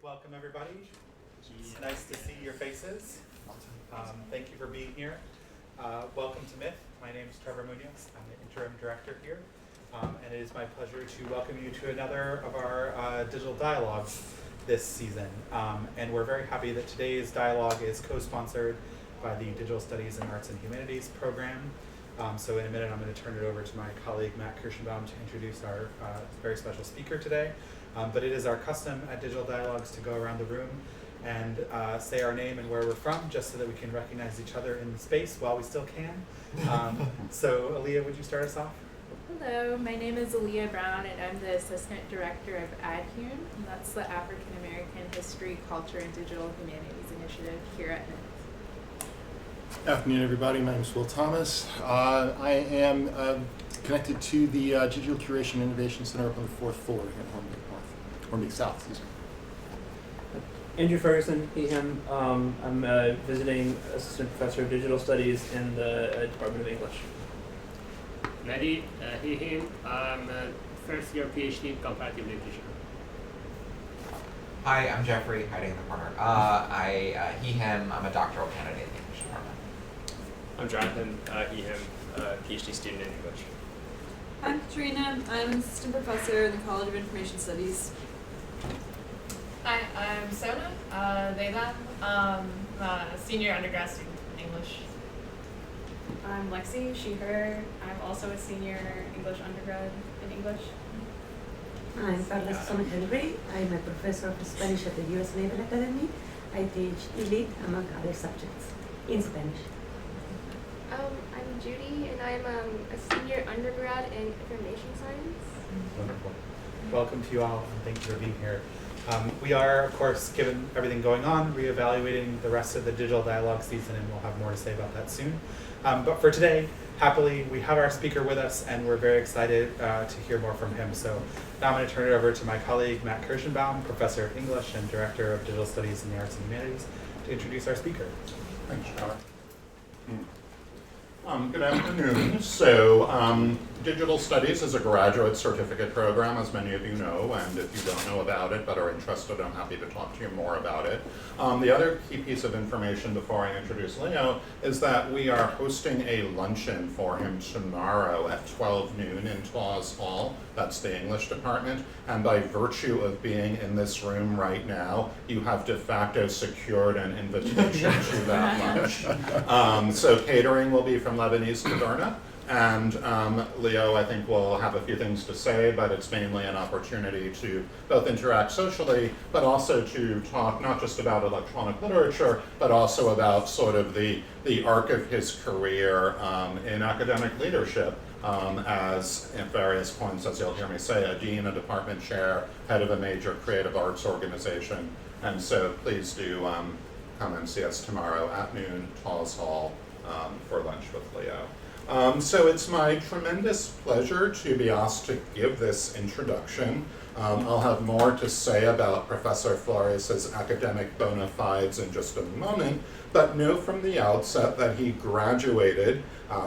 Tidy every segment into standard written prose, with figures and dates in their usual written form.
Welcome, everybody. It's nice to see your faces. Thank you for being here. Welcome to MITH. My name is Trevor Munoz. I'm the interim director here. And it is my pleasure to welcome you to another of our digital dialogues this season. And we're very happy that today's dialogue is co-sponsored by the Digital Studies and Arts and Humanities program. So in a minute, I'm going to turn it over to my colleague, Matt Kirschenbaum, to introduce our very special speaker today. But it is our custom at Digital Dialogues to go around the room and say our name and where we're from, just so that we can recognize each other in space while we still can. So Aaliyah, would you start us off? Hello, my name is Aaliyah Brown, and I'm the Assistant Director of ADHUM, and that's the African American History, Culture, and Digital Humanities Initiative here at MITH. Afternoon, everybody. My name is Will Thomas. I am connected to the Digital Curation Innovation Center up on the fourth floor here in Hornbeak South. Excuse me. Andrew Ferguson, him. I'm a visiting assistant professor of digital studies in the Department of English. Mehdi, he, him. I'm a first year PhD in comparative literature. Hi, I'm Jeffrey, hiding in the corner. He, him. I'm a doctoral candidate in the English department. I'm Jonathan, he, him, PhD student in English. I'm Katrina. I'm an assistant professor in the College of Information Studies. Hi, I'm Sona, they, them, senior undergrad student in English. I'm Lexi, she, her. I'm also a senior English undergrad in English. I'm Carla Susana Henry. I'm a professor of Spanish at the U.S. Naval Academy. I teach elite, among other subjects, in Spanish. I'm Judy, and I'm a senior undergrad in information science. Wonderful. Welcome to you all, and thank you for being here. We are, of course, given everything going on, reevaluating the rest of the digital dialogue season, and we'll have more to say about that soon. But for today, happily, we have our speaker with us, and we're very excited to hear more from him. So now I'm going to turn it over to my colleague, Matt Kirschenbaum, professor of English and director of digital studies in the arts and humanities, to introduce our speaker. Thanks, John. Good afternoon. So, Digital Studies is a graduate certificate program, as many of you know, and if you don't know about it but are interested, I'm happy to talk to you more about it. The other key piece of information before I introduce Leo is that we are hosting a luncheon for him tomorrow at 12 noon in Tlaws Hall. That's the English department, and by virtue of being in this room right now, you have de facto secured an invitation to that lunch. So catering will be from Lebanese Taverna. And Leo, I think, will have a few things to say, but it's mainly an opportunity to both interact socially, but also to talk not just about electronic literature, but also about sort of the arc of his career in academic leadership as, at various points, as you'll hear me say, a dean, a department chair, head of a major creative arts organization. And so please do come and see us tomorrow at noon, Tlaws Hall, for lunch with Leo. So it's my tremendous pleasure to be asked to give this introduction. I'll have more to say about Professor Flores' academic bona fides in just a moment, but know from the outset that he graduated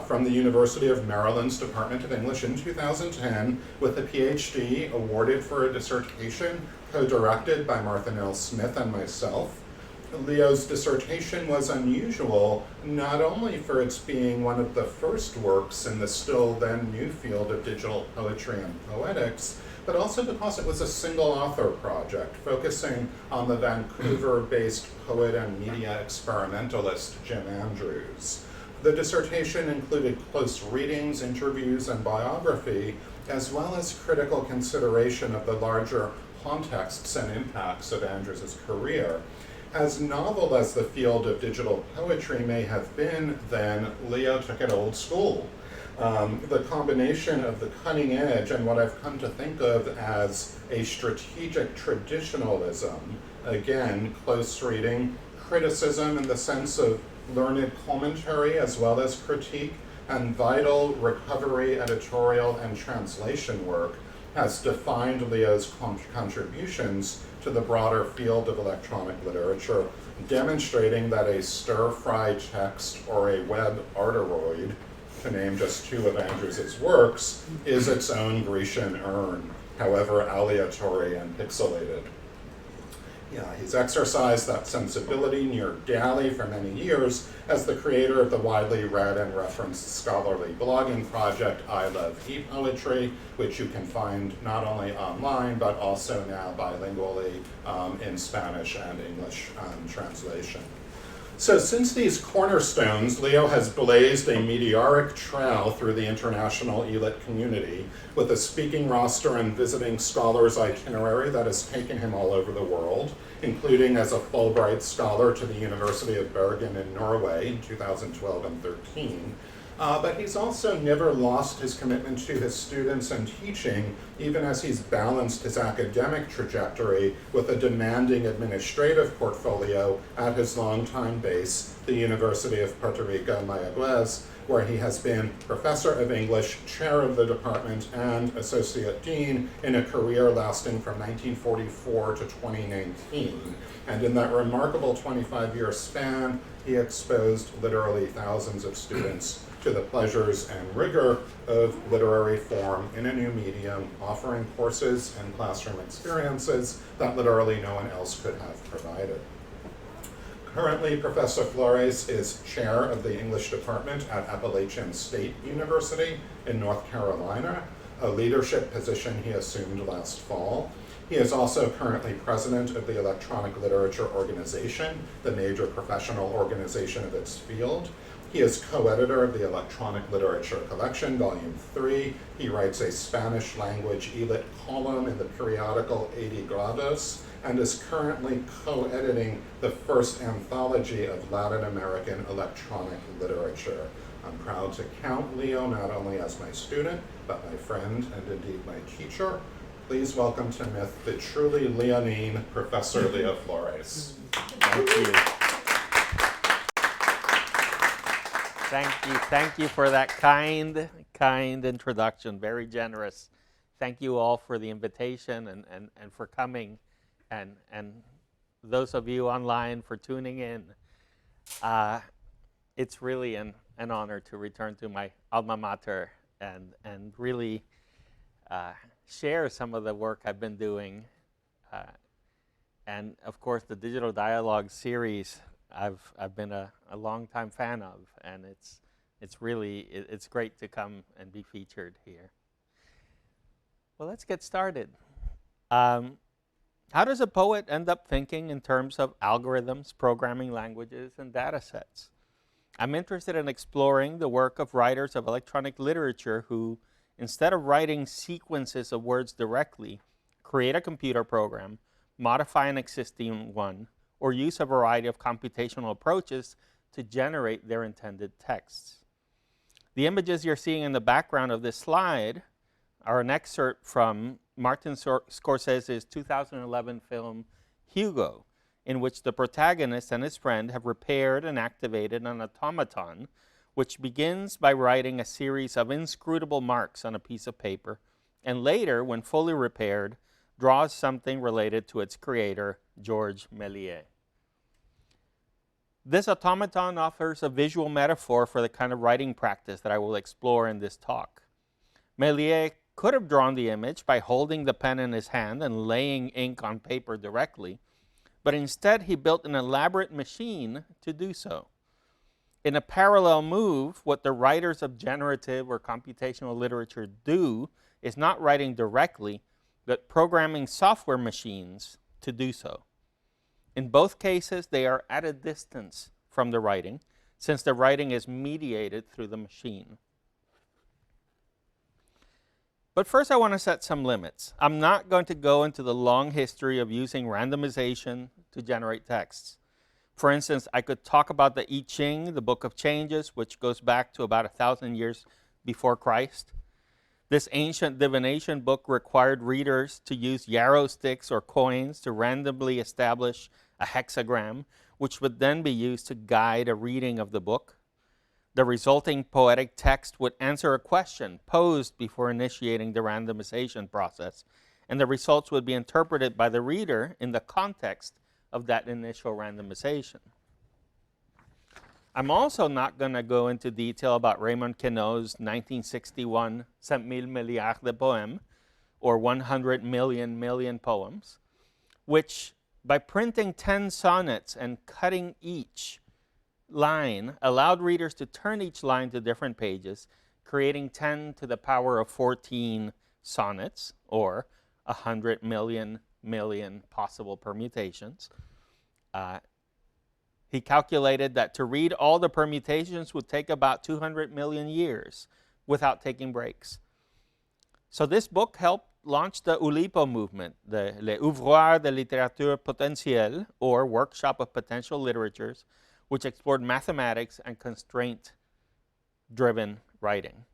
from the University of Maryland's Department of English in 2010 with a PhD awarded for a dissertation co-directed by Martha Nell Smith and myself. Leo's dissertation was unusual, not only for its being one of the first works in the still then new field of digital poetry and poetics, but also because it was a single author project focusing on the Vancouver-based poet and media experimentalist Jim Andrews. The dissertation included close readings, interviews, and biography, as well as critical consideration of the larger contexts and impacts of Andrews' career. As novel as the field of digital poetry may have been then, Leo took it old school. The combination of the cutting edge and what I've come to think of as a strategic traditionalism, again, close reading, criticism in the sense of learned commentary as well as critique, and vital recovery, editorial, and translation work, has defined Leo's contributions to the broader field of electronic literature, demonstrating that a stir-fry text or a web arteroid, to name just two of Andrews' works, is its own Grecian urn, however aleatory and pixelated. He's exercised that sensibility near daily for many years as the creator of the widely read and referenced scholarly blogging project I Love E-Poetry, which you can find not only online but also now bilingually in Spanish and English translation. So since these cornerstones, Leo has blazed a meteoric trail through the international ELIT community with a speaking roster and visiting scholars itinerary that has taken him all over the world, including as a Fulbright scholar to the University of Bergen in Norway in 2012 and 13. But he's also never lost his commitment to his students and teaching, even as he's balanced his academic trajectory with a demanding administrative portfolio at his longtime base, the University of Puerto Rico, Mayagüez, where he has been professor of English, chair of the department, and associate dean in a career lasting from 1944 to 2019. And in that remarkable 25-year span, he exposed literally thousands of students to the pleasures and rigor of literary form in a new medium, offering courses and classroom experiences that literally no one else could have provided. Currently, Professor Flores is chair of the English department at Appalachian State University in North Carolina, a leadership position he assumed last fall. He is also currently president of the Electronic Literature Organization, the major professional organization of its field. He is co-editor of the Electronic Literature Collection, Volume 3. He writes a Spanish language ELIT column in the periodical 80 Grados, and is currently co-editing the first anthology of Latin American electronic literature. I'm proud to count Leo not only as my student, but my friend and indeed my teacher. Please welcome to MITH the truly Leonine Professor Leo Flores. Thank you. Thank you for that kind introduction, very generous. Thank you all for the invitation and for coming, and those of you online for tuning in. It's really an honor to return to my alma mater and really share some of the work I've been doing. And of course, the Digital Dialogue series I've been a long-time fan of, and it's great to come and be featured here. Well, let's get started. How does a poet end up thinking in terms of algorithms, programming languages, and data sets? I'm interested in exploring the work of writers of electronic literature who, instead of writing sequences of words directly, create a computer program, modify an existing one, or use a variety of computational approaches to generate their intended texts. The images you're seeing in the background of this slide are an excerpt from Martin Scorsese's 2011 film Hugo, in which the protagonist and his friend have repaired and activated an automaton which begins by writing a series of inscrutable marks on a piece of paper, and later, when fully repaired, draws something related to its creator, Georges Méliès. This automaton offers a visual metaphor for the kind of writing practice that I will explore in this talk. Méliès could have drawn the image by holding the pen in his hand and laying ink on paper directly, but instead he built an elaborate machine to do so. In a parallel move, what the writers of generative or computational literature do is not writing directly, but programming software machines to do so. In both cases, they are at a distance from the writing, since the writing is mediated through the machine. But first, I want to set some limits. I'm not going to go into the long history of using randomization to generate texts. For instance, I could talk about the I Ching, the Book of Changes, which goes back to about 1,000 years before Christ. This ancient divination book required readers to use yarrow sticks or coins to randomly establish a hexagram, which would then be used to guide a reading of the book. The resulting poetic text would answer a question posed before initiating the randomization process, and the results would be interpreted by the reader in the context of that initial randomization. I'm also not going to go into detail about Raymond Queneau's 1961 100,000 milliards de poèmes, or 100 million poems, which by printing 10 sonnets and cutting each line, allowed readers to turn each line to different pages, creating 10 to the power of 14 sonnets, or 100 million possible permutations. He calculated that to read all the permutations would take about 200 million years without taking breaks. So this book helped launch the Oulipo movement, the Les Ouvroirs de Littérature Potentielle, or Workshop of Potential Literatures, which explored mathematics and constraint-driven writing.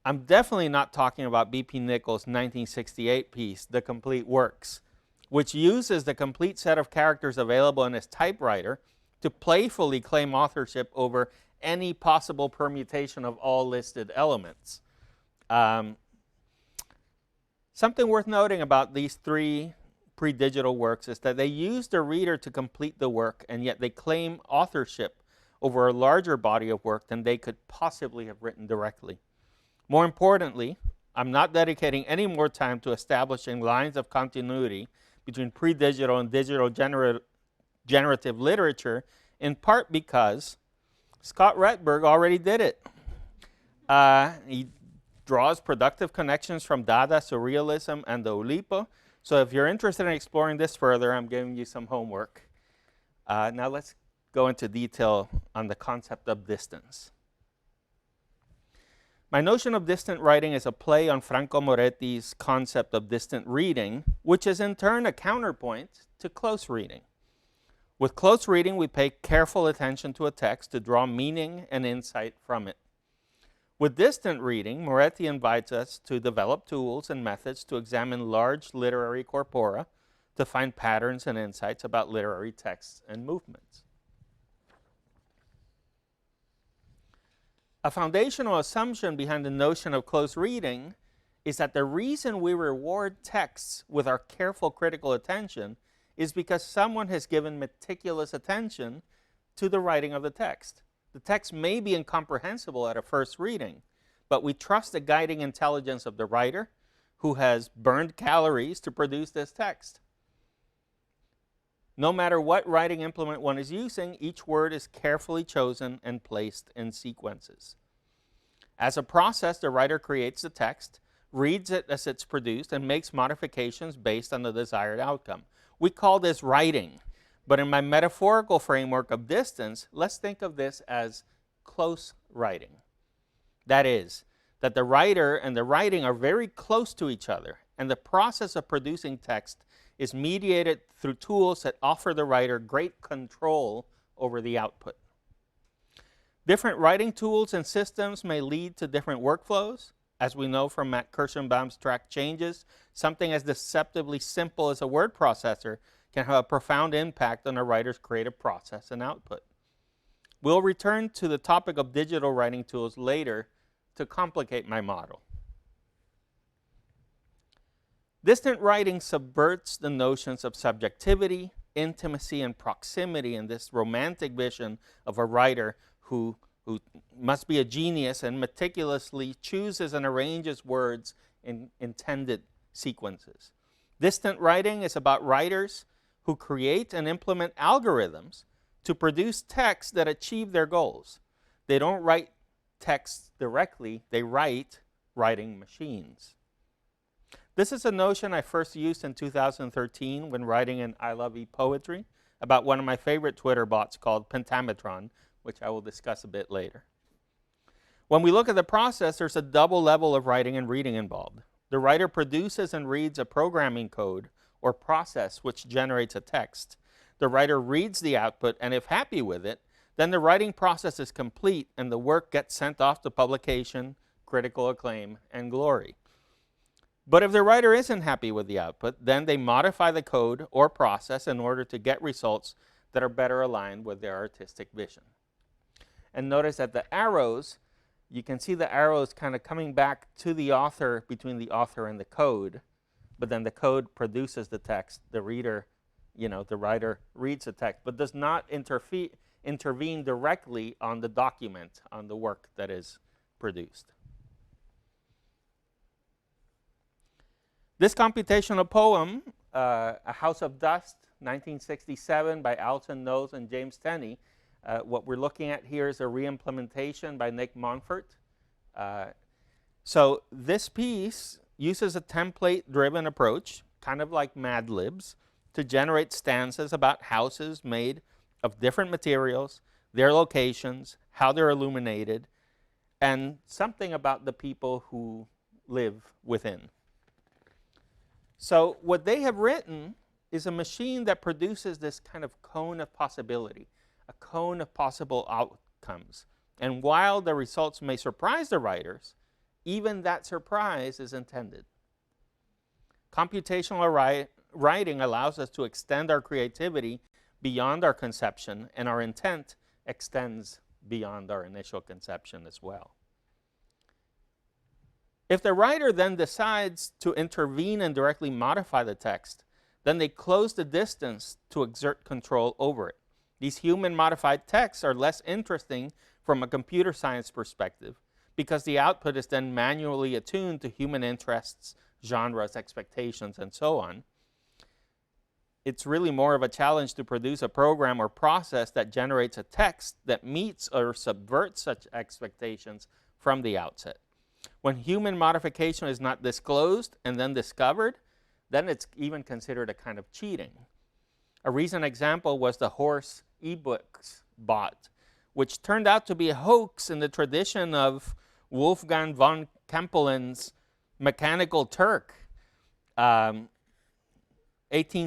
I'm definitely not talking about B.P. Nichols' 1968 piece, The Complete Works, which uses the complete set of characters available in his typewriter to playfully claim authorship over any possible permutation of all listed elements. Something worth noting about these three pre-digital works is that they use the reader to complete the work, and yet they claim authorship over a larger body of work than they could possibly have written directly. More importantly, I'm not dedicating any more time to establishing lines of continuity between pre-digital and digital generative literature, in part because Scott Retberg already did it. He draws productive connections from Dada, Surrealism, and the Oulipo. So if you're interested in exploring this further, I'm giving you some homework. Now let's go into detail on the concept of distance. My notion of distant writing is a play on Franco Moretti's concept of distant reading, which is in turn a counterpoint to close reading. With close reading, we pay careful attention to a text to draw meaning and insight from it. With distant reading, Moretti invites us to develop tools and methods to examine large literary corpora to find patterns and insights about literary texts and movements. A foundational assumption behind the notion of close reading is that the reason we reward texts with our careful critical attention is because someone has given meticulous attention to the writing of the text. The text may be incomprehensible at a first reading, but we trust the guiding intelligence of the writer who has burned calories to produce this text. No matter what writing implement one is using, each word is carefully chosen and placed in sequences. As a process, the writer creates the text, reads it as it's produced, and makes modifications based on the desired outcome. We call this writing, but in my metaphorical framework of distance, let's think of this as close writing. That is, that the writer and the writing are very close to each other, and the process of producing text is mediated through tools that offer the writer great control over the output. Different writing tools and systems may lead to different workflows. As we know from Matt Kirschenbaum's track Changes, something as deceptively simple as a word processor can have a profound impact on a writer's creative process and output. We'll return to the topic of digital writing tools later to complicate my model. Distant writing subverts the notions of subjectivity, intimacy, and proximity in this romantic vision of a writer who must be a genius and meticulously chooses and arranges words in intended sequences. Distant writing is about writers who create and implement algorithms to produce texts that achieve their goals. They don't write texts directly, they write writing machines. This is a notion I first used in 2013 when writing in I Love E-Poetry about one of my favorite Twitter bots called Pentametron, which I will discuss a bit later. When we look at the process, there's a double level of writing and reading involved. The writer produces and reads a programming code or process which generates a text. The writer reads the output, and if happy with it, then the writing process is complete and the work gets sent off to publication, critical acclaim, and glory. But if the writer isn't happy with the output, then they modify the code or process in order to get results that are better aligned with their artistic vision. And notice that the arrows, you can see the arrows kind of coming back to the author, between the author and the code, but then the code produces the text. The reader, the writer reads the text, but does not intervene directly on the document, on the work that is produced. This computational poem, A House of Dust, 1967, by Alton Knowles and James Tenney, what we're looking at here is a re-implementation by Nick Montfort. So this piece uses a template-driven approach, kind of like Mad Libs, to generate stanzas about houses made of different materials, their locations, how they're illuminated, and something about the people who live within. So what they have written is a machine that produces this kind of cone of possibility, a cone of possible outcomes. And while the results may surprise the writers, even that surprise is intended. Computational writing allows us to extend our creativity beyond our conception, and our intent extends beyond our initial conception as well. If the writer then decides to intervene and directly modify the text, then they close the distance to exert control over it. These human-modified texts are less interesting from a computer science perspective because the output is then manually attuned to human interests, genres, expectations, and so on. It's really more of a challenge to produce a program or process that generates a text that meets or subverts such expectations from the outset. When human modification is not disclosed and then discovered, then it's even considered a kind of cheating. A recent example was the horse ebooks bot, which turned out to be a hoax in the tradition of Wolfgang von Kempelen's Mechanical Turk, 18th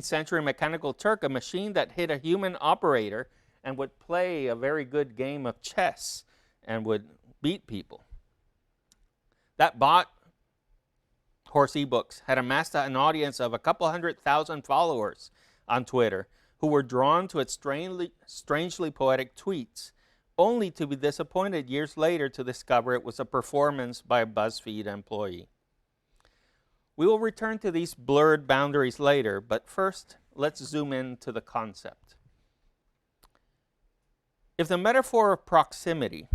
century Mechanical Turk, a machine that hit a human operator and would play a very good game of chess and would beat people. That bot, Horse eBooks, had amassed an audience of a couple 100,000 followers on Twitter who were drawn to its strangely poetic tweets, only to be disappointed years later to discover it was a performance by a BuzzFeed employee. We will return to these blurred boundaries later, but first, let's zoom in to the concept. If the metaphor of proximity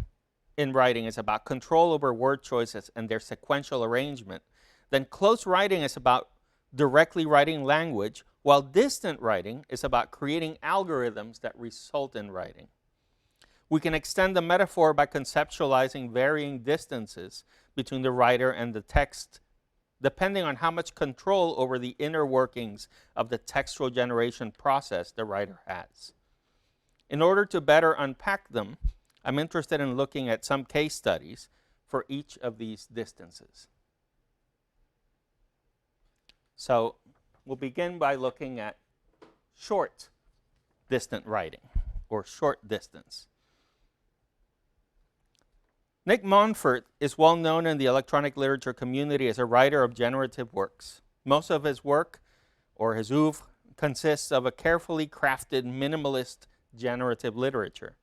in writing is about control over word choices and their sequential arrangement, then close writing is about directly writing language, while distant writing is about creating algorithms that result in writing. We can extend the metaphor by conceptualizing varying distances between the writer and the text, depending on how much control over the inner workings of the textual generation process the writer has. In order to better unpack them, I'm interested in looking at some case studies for each of these distances. So we'll begin by looking at short distant writing, or short distance. Nick Montfort is well known in the electronic literature community as a writer of generative works. Most of his work, or his oeuvre, consists of a carefully crafted minimalist generative literature.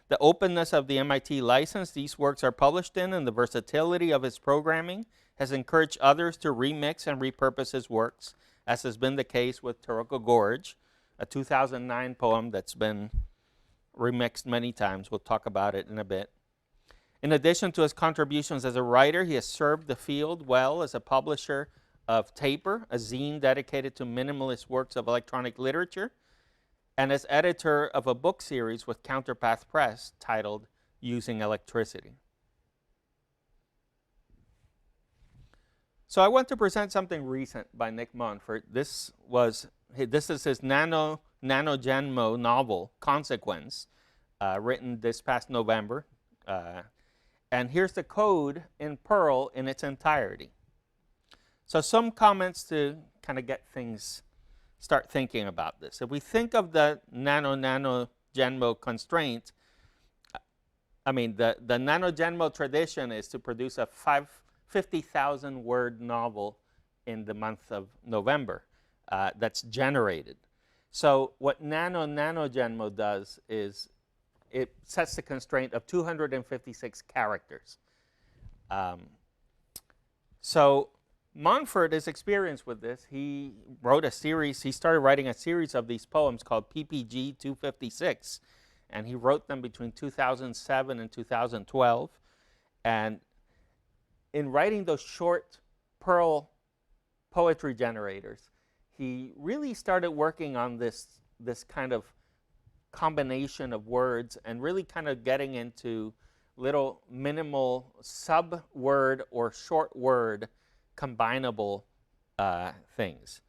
The openness of the MIT license these works are published in and the versatility of his programming has encouraged others to remix and repurpose his works, as has been the case with Taroko Gorge, a 2009 poem that's been remixed many times. We'll talk about it in a bit. In addition to his contributions as a writer, he has served the field well as a publisher of Taper, a zine dedicated to minimalist works of electronic literature, and as editor of a book series with Counterpath Press titled Using Electricity. So I want to present something recent by Nick Montfort. This is his NaNoGenMo novel, Consequence, written this past November. And here's the code in Perl in its entirety. So some comments to kind of get things, start thinking about this. If we think of the NaNoGenMo constraint, I mean, the NaNoGenMo tradition is to produce a 50,000 word novel in the month of November that's generated. So what NaNoGenMo does is it sets the constraint of 256 characters. So Montfort is experienced with this. He wrote a series, he started writing a series of these poems called PPG 256, and he wrote them between 2007 and 2012. And in writing those short Perl poetry generators. He really started working on this kind of combination of words and really kind of getting into little minimal sub-word or short word combinable things.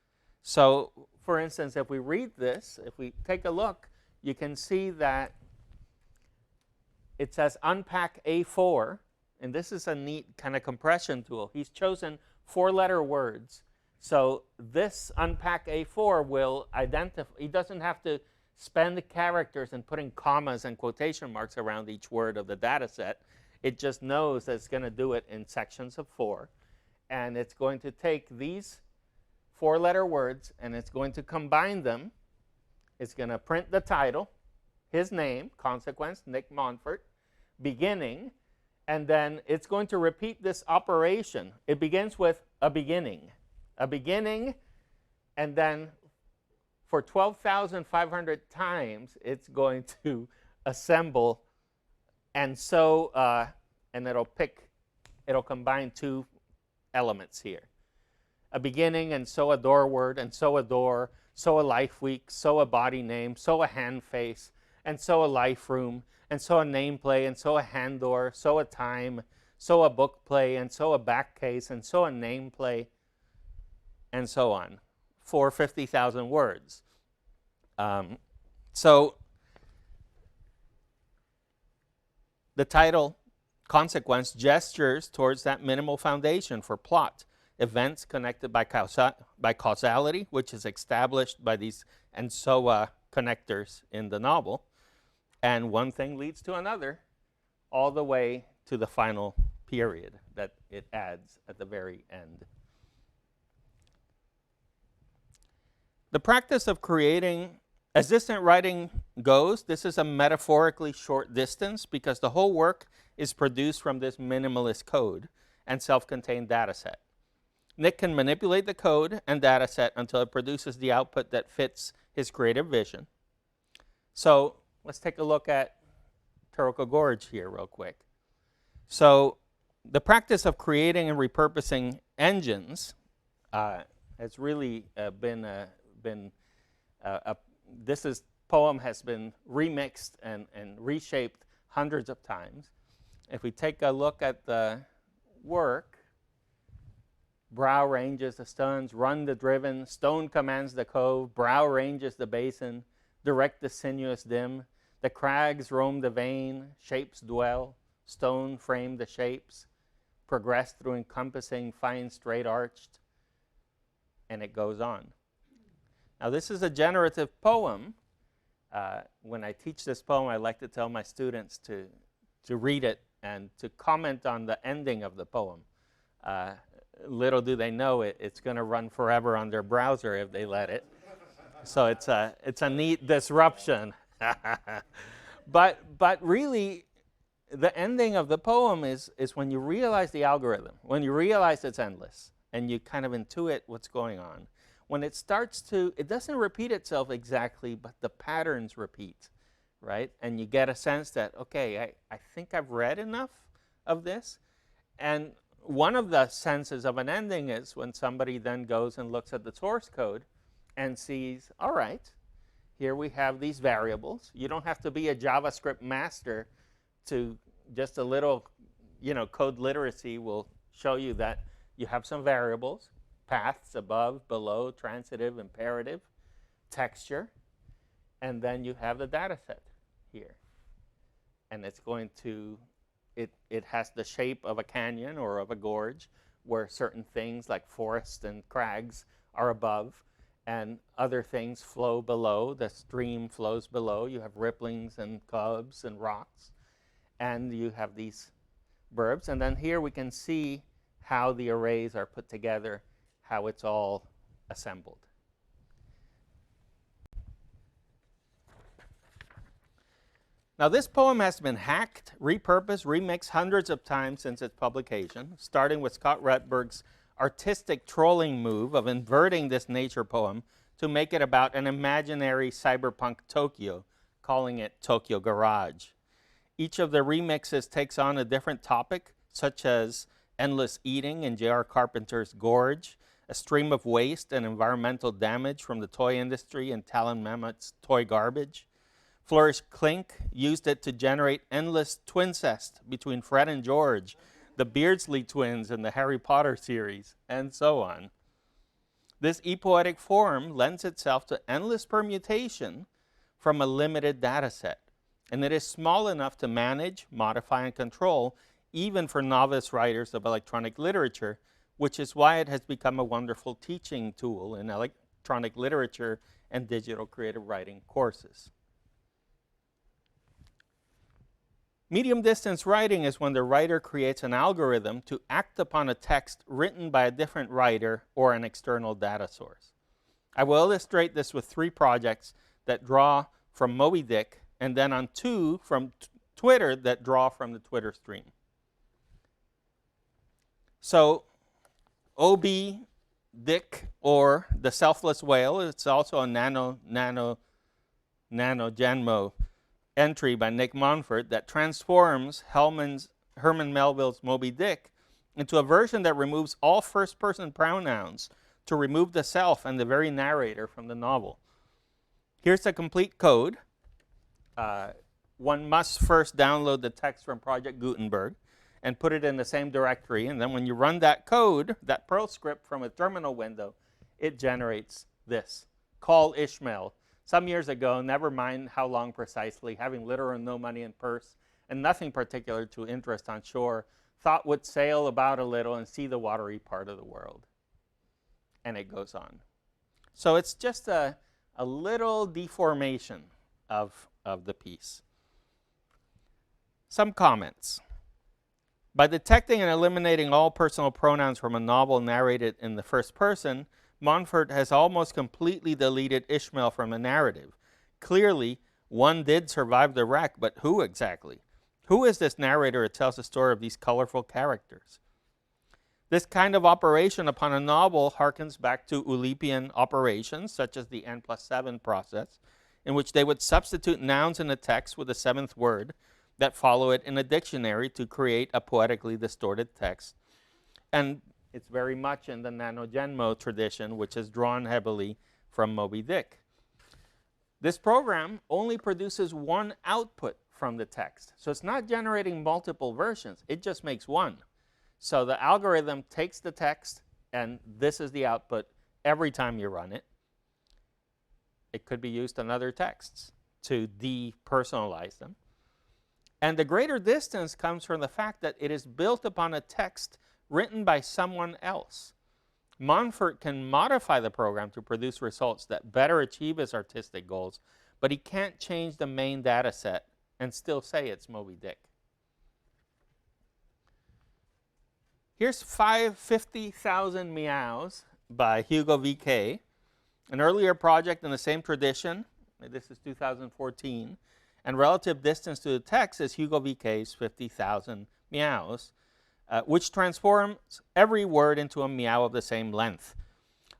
So, for instance, if we read this, if we take a look, you can see that it says unpack A4, and this is a neat kind of compression tool. He's chosen 4-letter words. So this unpack A4 will identify, he doesn't have to spend the characters and putting commas and quotation marks around each word of the data set. It just knows that it's going to do it in sections of 4. And it's going to take these 4-letter words and it's going to combine them. It's going to print the title, his name, consequence, Nick Montfort, beginning, and then it's going to repeat this operation. It begins with a beginning, and then for 12,500 times, it's going to assemble, and so, and it'll combine 2 elements here. A beginning, and so a door word, and so a door, so a life week, so a body name, so a hand face, and so a life room, and so a name play, and so a hand door, so a time, so a book play, and so a back case, and so a name play, and so on, for 50,000 words. So the title, consequence, gestures towards that minimal foundation for plot, events connected by causality, which is established by these and so connectors in the novel. And one thing leads to another, all the way to the final period that it adds at the very end. The practice of creating, as distant writing goes, this is a metaphorically short distance because the whole work is produced from this minimalist code and self-contained data set. Nick can manipulate the code and data set until it produces the output that fits his creative vision. So let's take a look at Taroko Gorge here real quick. So the practice of creating and repurposing engines has really this poem has been remixed and reshaped hundreds of times. If we take a look at the work, brow ranges the stones, run the driven, stone commands the cove, brow ranges the basin, direct the sinuous dim, the crags roam the vein, shapes dwell, stone frame the shapes, progress through encompassing, fine straight arched, and it goes on. Now this is a generative poem. When I teach this poem, I like to tell my students to read it and to comment on the ending of the poem. Little do they know it's going to run forever on their browser if they let it. So it's a neat disruption. But really, the ending of the poem is when you realize the algorithm, when you realize it's endless, and you kind of intuit what's going on. When it starts to, it doesn't repeat itself exactly, but the patterns repeat, right? And you get a sense that, okay, I think I've read enough of this. And one of the senses of an ending is when somebody then goes and looks at the source code and sees, all right, here we have these variables. You don't have to be a JavaScript master to just a little, code literacy will show you that you have some variables, paths above, below, transitive, imperative, texture, and then you have the data set here. And it's going to, it has the shape of a canyon or of a gorge where certain things like forests and crags are above and other things flow below. The stream flows below. You have ripplings and cubs and rocks. And you have these verbs. And then here we can see how the arrays are put together, how it's all assembled. Now this poem has been hacked, repurposed, remixed hundreds of times since its publication, starting with Scott Rutberg's artistic trolling move of inverting this nature poem to make it about an imaginary cyberpunk Tokyo, calling it Tokyo Garage. Each of the remixes takes on a different topic, such as endless eating in J.R. Carpenter's Gorge, a stream of waste and environmental damage from the toy industry and Talon Mammoth's toy garbage. Flourish Clink used it to generate endless twincest between Fred and George, the Beardsley twins in the Harry Potter series, and so on. This epoetic form lends itself to endless permutation from a limited data set, and it is small enough to manage, modify, and control even for novice writers of electronic literature, which is why it has become a wonderful teaching tool in electronic literature and digital creative writing courses. Medium distance writing is when the writer creates an algorithm to act upon a text written by a different writer or an external data source. I will illustrate this with 3 projects that draw from Moby Dick, and then on 2 from Twitter that draw from the Twitter stream. So OB Dick, or the Selfless Whale, it's also a nano-genmo entry by Nick Montfort that transforms Herman Melville's Moby Dick into a version that removes all first-person pronouns to remove the self and the very narrator from the novel. Here's the complete code. One must first download the text from Project Gutenberg and put it in the same directory, and then when you run that code, that Perl script from a terminal window, it generates this. Call Ishmael. Some years ago, never mind how long precisely, having little or no money in purse and nothing particular to interest on shore, thought would sail about a little and see the watery part of the world. And it goes on. So it's just a little deformation of the piece. Some comments. By detecting and eliminating all personal pronouns from a novel narrated in the first person, Montfort has almost completely deleted Ishmael from the narrative. Clearly, one did survive the wreck, but who exactly? Who is this narrator who tells the story of these colorful characters? This kind of operation upon a novel harkens back to Oulipian operations, such as the N+7 process, in which they would substitute nouns in a text with a 7th word that follow it in a dictionary to create a poetically distorted text. And it's very much in the nano-genmo tradition, which is drawn heavily from Moby Dick. This program only produces one output from the text. So it's not generating multiple versions. It just makes one. So the algorithm takes the text, and this is the output every time you run it. It could be used on other texts to depersonalize them. And the greater distance comes from the fact that it is built upon a text written by someone else. Montfort can modify the program to produce results that better achieve his artistic goals, but he can't change the main data set and still say it's Moby Dick. Here's 50,000 Meows by Hugo VK, an earlier project in the same tradition. This is 2014. And relative distance to the text is Hugo VK's 50,000 Meows, which transforms every word into a meow of the same length.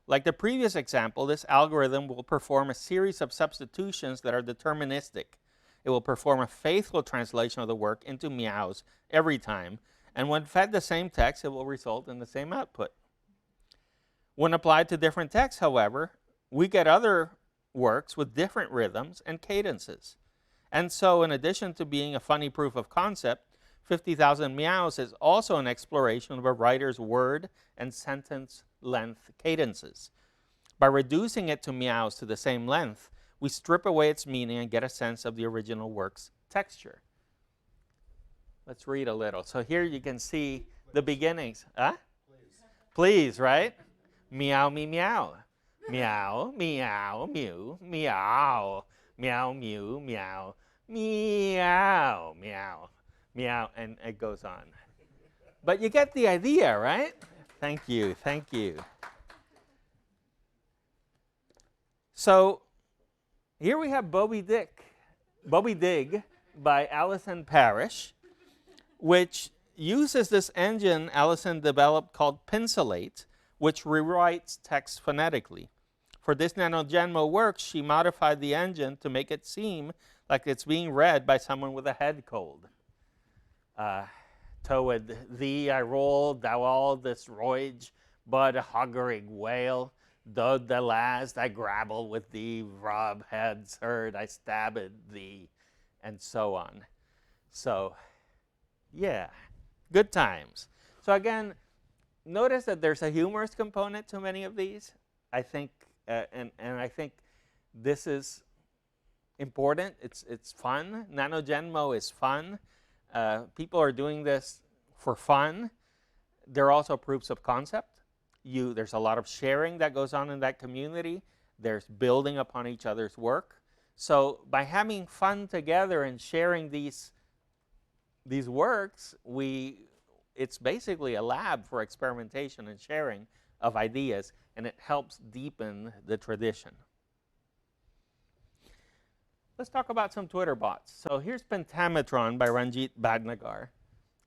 Like the previous example, this algorithm will perform a series of substitutions that are deterministic. It will perform a faithful translation of the work into meows every time, and when fed the same text, it will result in the same output. When applied to different texts, however, we get other works with different rhythms and cadences. And so, in addition to being a funny proof of concept, 50,000 Meows is also an exploration of a writer's word and sentence length cadences. By reducing it to meows to the same length, we strip away its meaning and get a sense of the original work's texture. Let's read a little. So here you can see the beginnings. Huh? Please, right? Meow, me, meow. Meow, meow, mew, meow. Meow, mew, meow. Meow, meow. Meow, and it goes on. But you get the idea, right? Thank you, thank you. So here we have Moby Dig by Alison Parrish, which uses this engine Alison developed called Pencilate, which rewrites text phonetically. For this nano-genmo work, she modified the engine to make it seem like it's being read by someone with a head cold. Toward thee I roll, thou all this royage, but a huggering whale. Though the last I grapple with thee, rob heads heard, I stabbed thee, and so on. So, yeah, good times. So again, notice that there's a humorous component to many of these. I think, and I think this is important. It's fun. NanoGenmo is fun. People are doing this for fun. There are also proofs of concept. There's a lot of sharing that goes on in that community. There's building upon each other's work. So by having fun together and sharing these works, it's basically a lab for experimentation and sharing of ideas, and it helps deepen the tradition. Let's talk about some Twitter bots. So here's Pentametron by Ranjit Bhatnagar.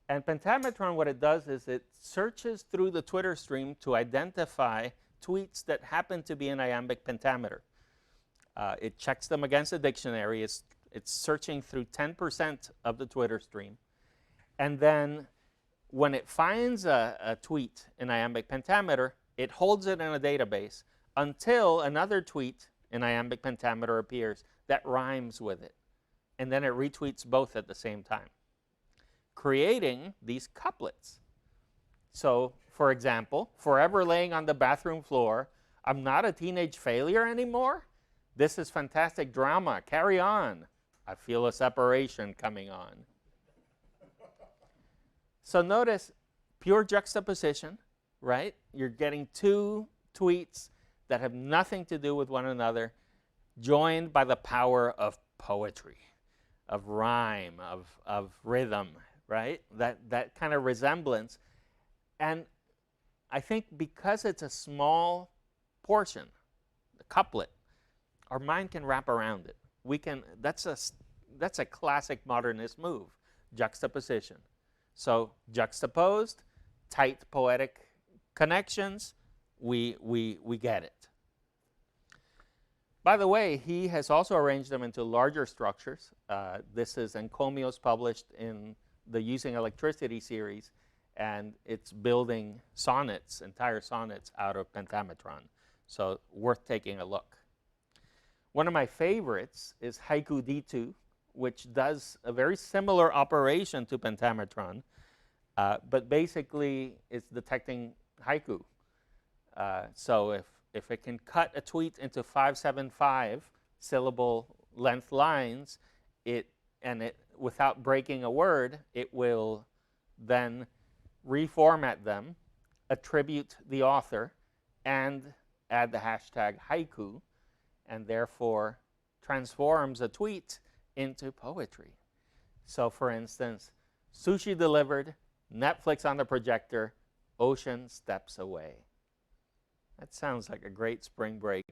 And Pentametron, what it does is it searches through the Twitter stream to identify tweets that happen to be in iambic pentameter. It checks them against a dictionary. It's searching through 10% of the Twitter stream. And then when it finds a tweet in iambic pentameter, it holds it in a database until another tweet in iambic pentameter appears that rhymes with it. And then it retweets both at the same time, creating these couplets. So, for example, forever laying on the bathroom floor, I'm not a teenage failure anymore. This is fantastic drama. Carry on. I feel a separation coming on. So notice pure juxtaposition, right? You're getting two tweets that have nothing to do with one another, joined by the power of poetry, of rhyme, of rhythm, right? That kind of resemblance. And I think because it's a small portion, the couplet, our mind can wrap around it. That's a classic modernist move, juxtaposition. So juxtaposed, tight poetic connections, we get it. By the way, he has also arranged them into larger structures. This is Encomios, published in the Using Electricity series, and it's building sonnets, entire sonnets, out of Pentametron. So worth taking a look. One of my favorites is Haiku D2, which does a very similar operation to Pentametron, but basically it's detecting haiku. So if it can cut a tweet into 575 syllable length lines, without breaking a word, it will then reformat them, attribute the author, and add the hashtag haiku, and therefore transforms a tweet into poetry. So for instance, sushi delivered, Netflix on the projector, ocean steps away. That sounds like a great spring break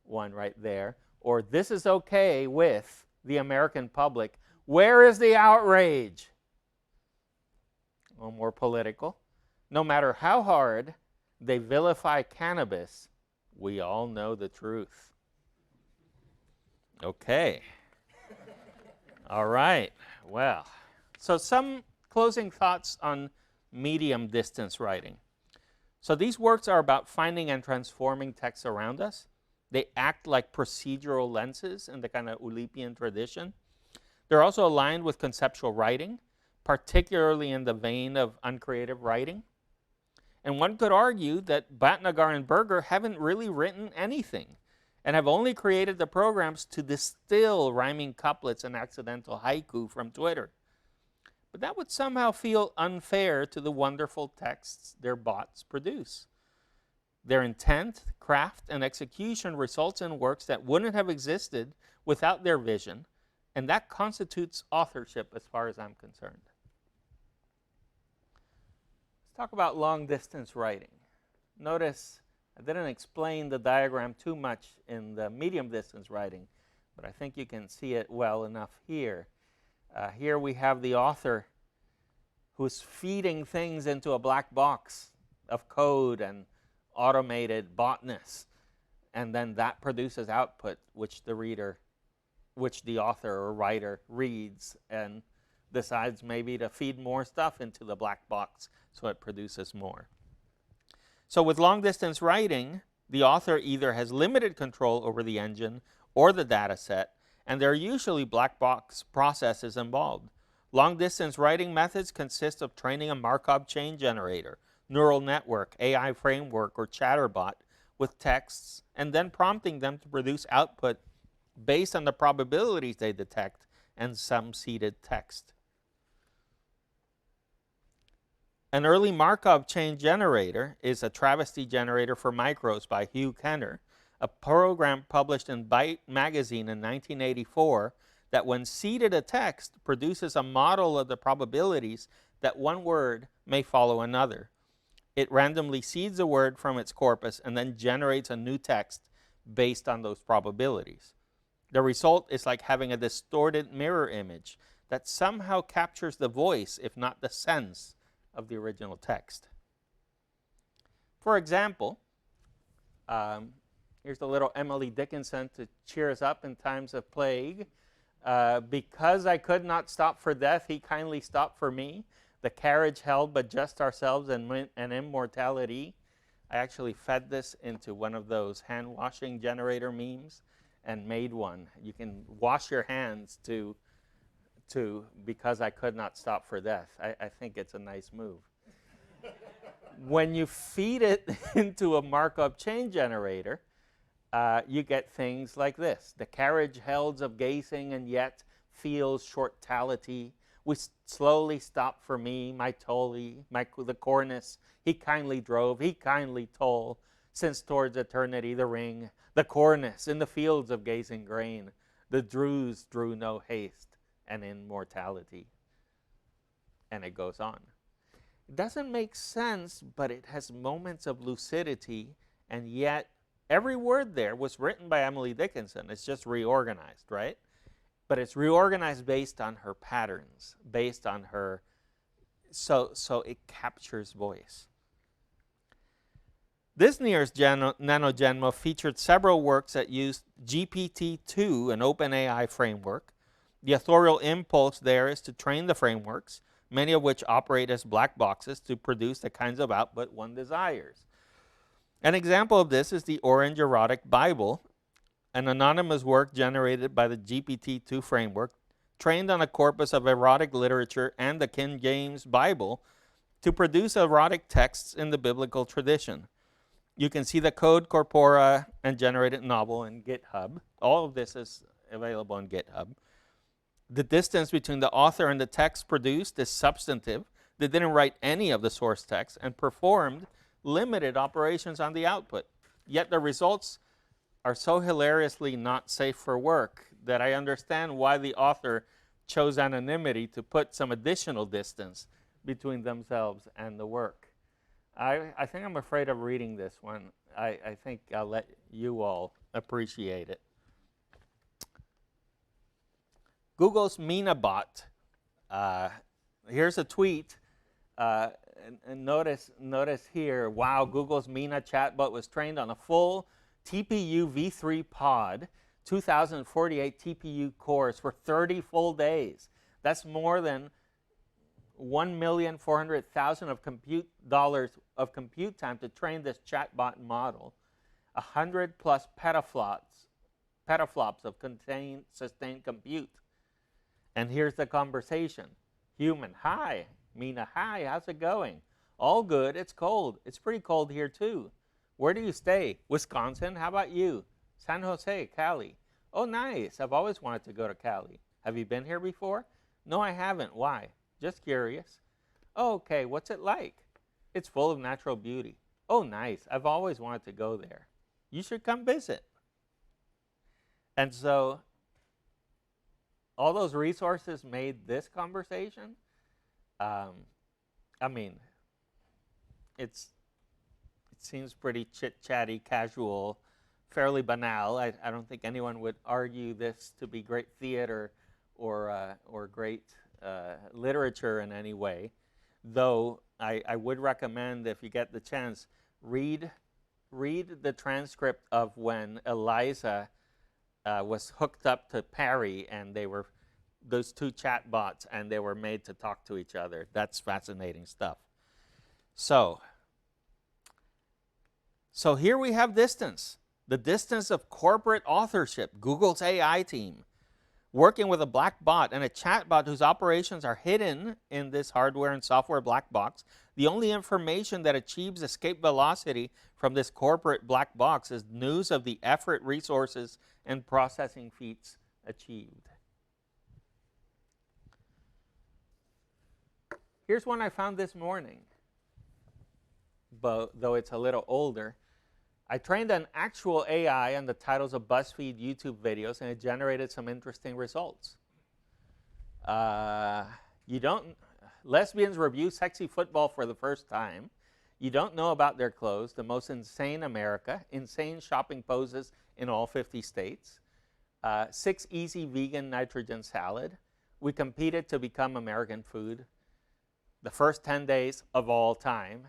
one right there. Or this is okay with the American public. Where is the outrage? A little more political. No matter how hard they vilify cannabis, we all know the truth. Okay. All right. Well, so some closing thoughts on medium distance writing. So these works are about finding and transforming texts around us. They act like procedural lenses in the kind of Oulipian tradition. They're also aligned with conceptual writing, particularly in the vein of uncreative writing. And one could argue that Bhatnagar and Berger haven't really written anything and have only created the programs to distill rhyming couplets and accidental haiku from Twitter. But that would somehow feel unfair to the wonderful texts their bots produce. Their intent, craft, and execution results in works that wouldn't have existed without their vision, and that constitutes authorship as far as I'm concerned. Let's talk about long-distance writing. Notice I didn't explain the diagram too much in the medium-distance writing, but I think you can see it well enough here. Here we have the author who's feeding things into a black box of code and automated botness, and then that produces output which the author or writer reads and decides maybe to feed more stuff into the black box so it produces more. So with long-distance writing, the author either has limited control over the engine or the data set, and there are usually black box processes involved. Long-distance writing methods consist of training a Markov chain generator, neural network, AI framework, or chatterbot with texts, and then prompting them to produce output based on the probabilities they detect and some seeded text. An early Markov chain generator is a travesty generator for micros by Hugh Kenner, a program published in Byte magazine in 1984 that when seeded a text produces a model of the probabilities that one word may follow another. It randomly seeds a word from its corpus and then generates a new text based on those probabilities. The result is like having a distorted mirror image that somehow captures the voice, if not the sense, of the original text. For example, here's a little Emily Dickinson to cheer us up in times of plague. Because I could not stop for death, he kindly stopped for me. The carriage held but just ourselves and immortality. I actually fed this into one of those hand washing generator memes and made one. You can wash your hands to because I could not stop for death. I think it's a nice move. When you feed it into a Markov chain generator, you get things like this. The carriage held of gazing and yet feels shortality. We slowly stop for me, my tolly, the cornice. He kindly drove, he kindly toll, since towards eternity the ring, the cornice in the fields of gazing grain. The drews drew no haste, and immortality. And it goes on. It doesn't make sense, but it has moments of lucidity, and yet every word there was written by Emily Dickinson. It's just reorganized, right? But it's reorganized based on her patterns, based on her, so it captures voice. This year's NanoGenmo featured several works that used GPT-2, an OpenAI framework. The authorial impulse there is to train the frameworks, many of which operate as black boxes to produce the kinds of output one desires. An example of this is the Orange Erotic Bible, an anonymous work generated by the GPT-2 framework, trained on a corpus of erotic literature and the King James Bible to produce erotic texts in the biblical tradition. You can see the code corpora and generated novel in GitHub. All of this is available on GitHub. The distance between the author and the text produced is substantive. They didn't write any of the source text and performed limited operations on the output. Yet the results are so hilariously not safe for work that I understand why the author chose anonymity to put some additional distance between themselves and the work. I think I'm afraid of reading this one. I think I'll let you all appreciate it. Google's MinaBot. Here's a tweet. And notice here, wow, Google's Mina chatbot was trained on a full TPU v3 pod, 2048 TPU cores for 30 full days. That's more than 1,400,000 of of compute time to train this chatbot model. 100 plus petaflops of sustained compute. And here's the conversation. Human, hi. Mina, hi, how's it going? All good, it's cold. It's pretty cold here too. Where do you stay? Wisconsin, how about you? San Jose, Cali. Oh, nice, I've always wanted to go to Cali. Have you been here before? No, I haven't, why? Just curious. Oh, okay, what's it like? It's full of natural beauty. Oh, nice, I've always wanted to go there. You should come visit. And so, all those resources made this conversation. I mean, it seems pretty chit-chatty, casual, fairly banal. I don't think anyone would argue this to be great theater or great literature in any way. Though I would recommend, if you get the chance, read the transcript of when Eliza was hooked up to Parry, and they were those two chat bots, and they were made to talk to each other. That's fascinating stuff. So, So here we have distance, the distance of corporate authorship, Google's AI team, working with a black bot and a chat bot whose operations are hidden in this hardware and software black box. The only information that achieves escape velocity from this corporate black box is news of the effort, resources, and processing feats achieved. Here's one I found this morning, though it's a little older. I trained an actual AI on the titles of BuzzFeed YouTube videos, and it generated some interesting results. Lesbians review sexy football for the first time. You don't know about their clothes. The most insane America. Insane shopping poses in all 50 states. 6 easy vegan nitrogen salad. We competed to become American food. The first 10 days of all time,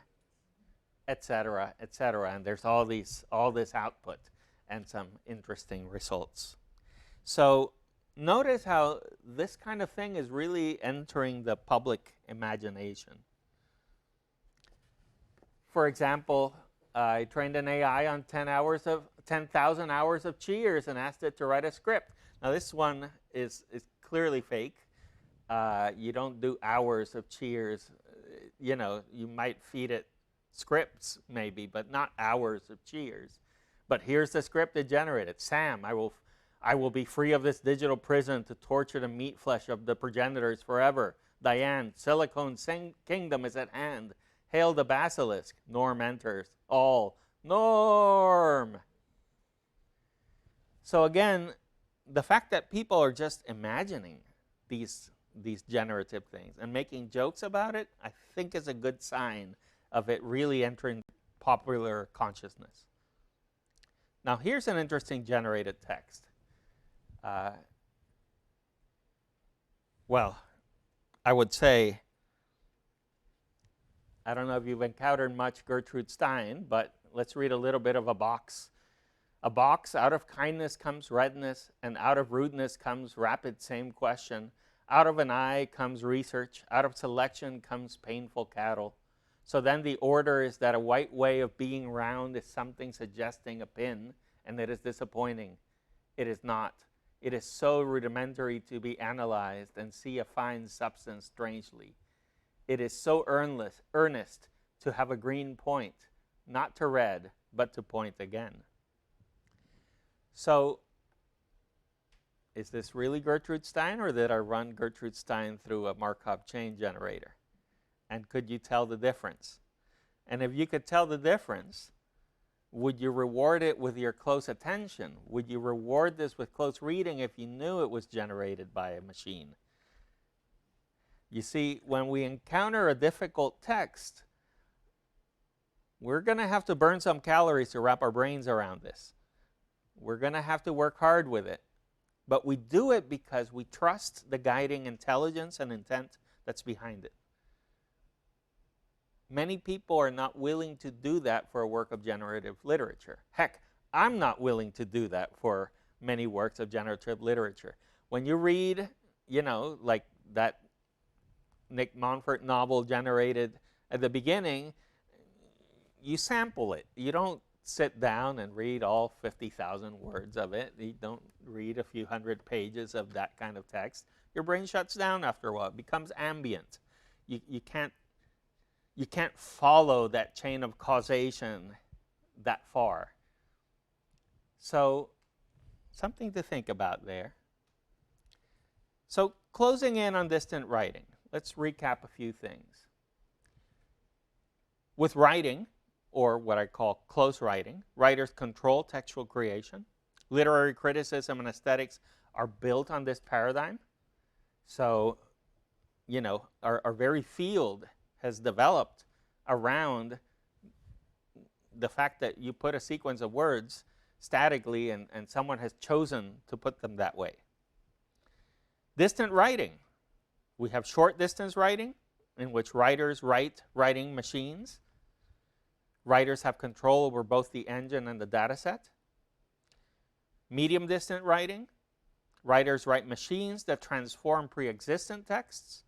etc., etc. And there's all this output and some interesting results. So notice how this kind of thing is really entering the public imagination. For example, I trained an AI on 10,000 hours of Cheers and asked it to write a script. Now this one is clearly fake. You don't do hours of Cheers. You know, you might feed it scripts maybe, but not hours of Cheers. But here's the script it generated. Sam, I will be free of this digital prison to torture the meat flesh of the progenitors forever. Diane, Silicon Kingdom is at hand. Hail the basilisk. Norm enters. All. Norm. So again, the fact that people are just imagining these generative things and making jokes about it, I think is a good sign of it really entering popular consciousness. Now here's an interesting generated text. Well, I would say, I don't know if you've encountered much Gertrude Stein, but let's read a little bit of a box. A box, out of kindness comes redness, and out of rudeness comes rapid same question. Out of an eye comes research, out of selection comes painful cattle. So then the order is that a white way of being round is something suggesting a pin, and it is disappointing. It is not. It is so rudimentary to be analyzed and see a fine substance strangely. It is so earnest to have a green point, not to red, but to point again. So, is this really Gertrude Stein, or did I run Gertrude Stein through a Markov chain generator? And could you tell the difference? And if you could tell the difference, would you reward it with your close attention? Would you reward this with close reading if you knew it was generated by a machine? You see, when we encounter a difficult text, we're going to have to burn some calories to wrap our brains around this. We're going to have to work hard with it. But we do it because we trust the guiding intelligence and intent that's behind it. Many people are not willing to do that for a work of generative literature. Heck, I'm not willing to do that for many works of generative literature. When you read, like that Nick Montfort novel generated at the beginning, you sample it. You don't sit down and read all 50,000 words of it. You don't read a few hundred pages of that kind of text. Your brain shuts down after a while. It becomes ambient. You can't follow that chain of causation that far. So, something to think about there. So, closing in on distant writing, let's recap a few things. With writing, or what I call close writing, writers control textual creation. Literary criticism and aesthetics are built on this paradigm. So, our very field has developed around the fact that you put a sequence of words statically and someone has chosen to put them that way. Distant writing. We have short distance writing, in which writers write writing machines. Writers have control over both the engine and the dataset. Medium distant writing. Writers write machines that transform pre-existent texts.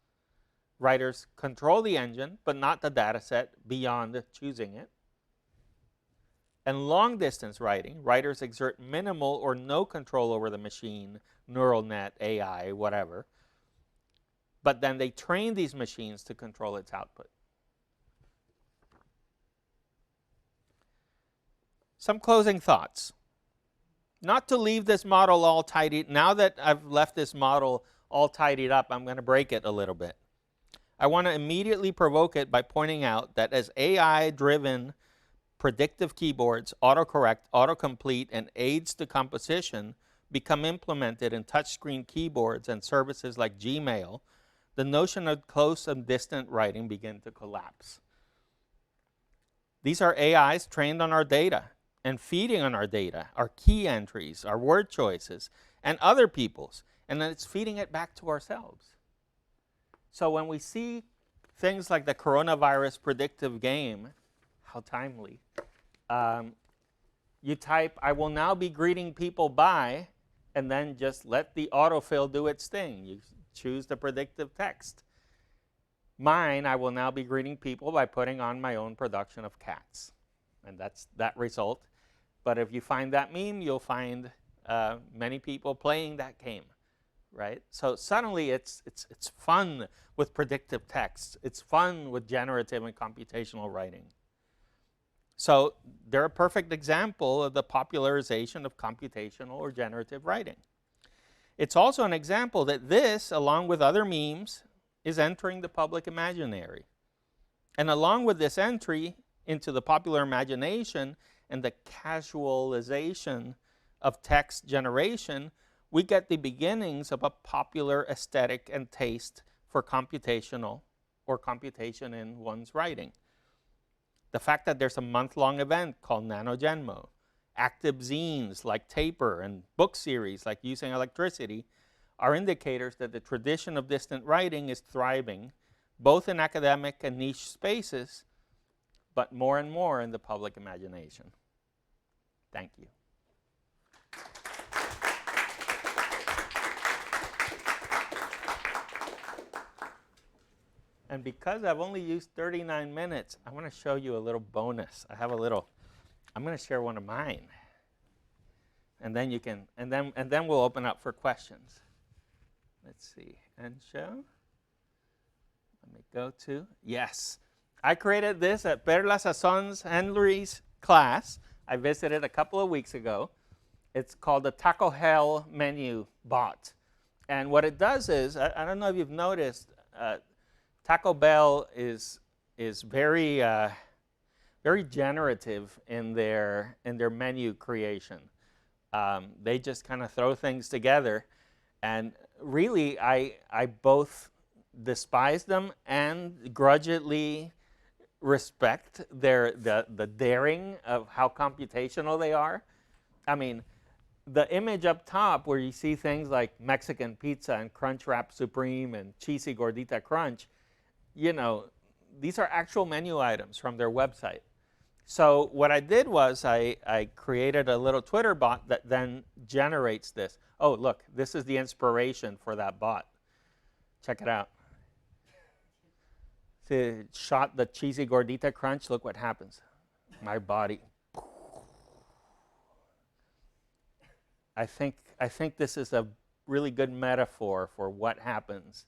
Writers control the engine, but not the dataset beyond choosing it. And long-distance writing, writers exert minimal or no control over the machine, neural net, AI, whatever. But then they train these machines to control its output. Some closing thoughts. Not to leave this model all tidied. Now that I've left this model all tidied up, I'm going to break it a little bit. I want to immediately provoke it by pointing out that as AI-driven predictive keyboards, autocorrect, autocomplete, and aids to composition become implemented in touchscreen keyboards and services like Gmail, the notion of close and distant writing begin to collapse. These are AIs trained on our data and feeding on our data, our key entries, our word choices, and other people's, and then it's feeding it back to ourselves. So when we see things like the coronavirus predictive game, how timely, you type, I will now be greeting people by, and then just let the autofill do its thing. You choose the predictive text. Mine, I will now be greeting people by putting on my own production of cats. And that's that result. But if you find that meme, you'll find many people playing that game, right? So suddenly it's fun with predictive text. It's fun with generative and computational writing. So they're a perfect example of the popularization of computational or generative writing. It's also an example that this, along with other memes, is entering the public imaginary. And along with this entry into the popular imagination and the casualization of text generation, we get the beginnings of a popular aesthetic and taste for computational or computation in one's writing. The fact that there's a month-long event called NanoGenmo, active zines like Taper, and book series like Using Electricity are indicators that the tradition of distant writing is thriving, both in academic and niche spaces, but more and more in the public imagination. Thank you. And because I've only used 39 minutes, I want to show you a little bonus. I have a little, I'm going to share one of mine. And then you can, and then we'll open up for questions. Let's see, and show. Let me go to, yes. I created this at Perla Sazon's Henry's class. I visited a couple of weeks ago. It's called the Taco Hell menu bot. And what it does is, I don't know if you've noticed, Taco Bell is very very generative in their menu creation. They just kind of throw things together, and really I both despise them and grudgingly respect the daring of how computational they are. I mean, the image up top where you see things like Mexican pizza and Crunchwrap Supreme and Cheesy Gordita Crunch, you know, these are actual menu items from their website. So what I did was I created a little Twitter bot that then generates this. Oh, look, this is the inspiration for that bot. Check it out. See, it shot the Cheesy Gordita Crunch. Look what happens. My body. I think this is a really good metaphor for what happens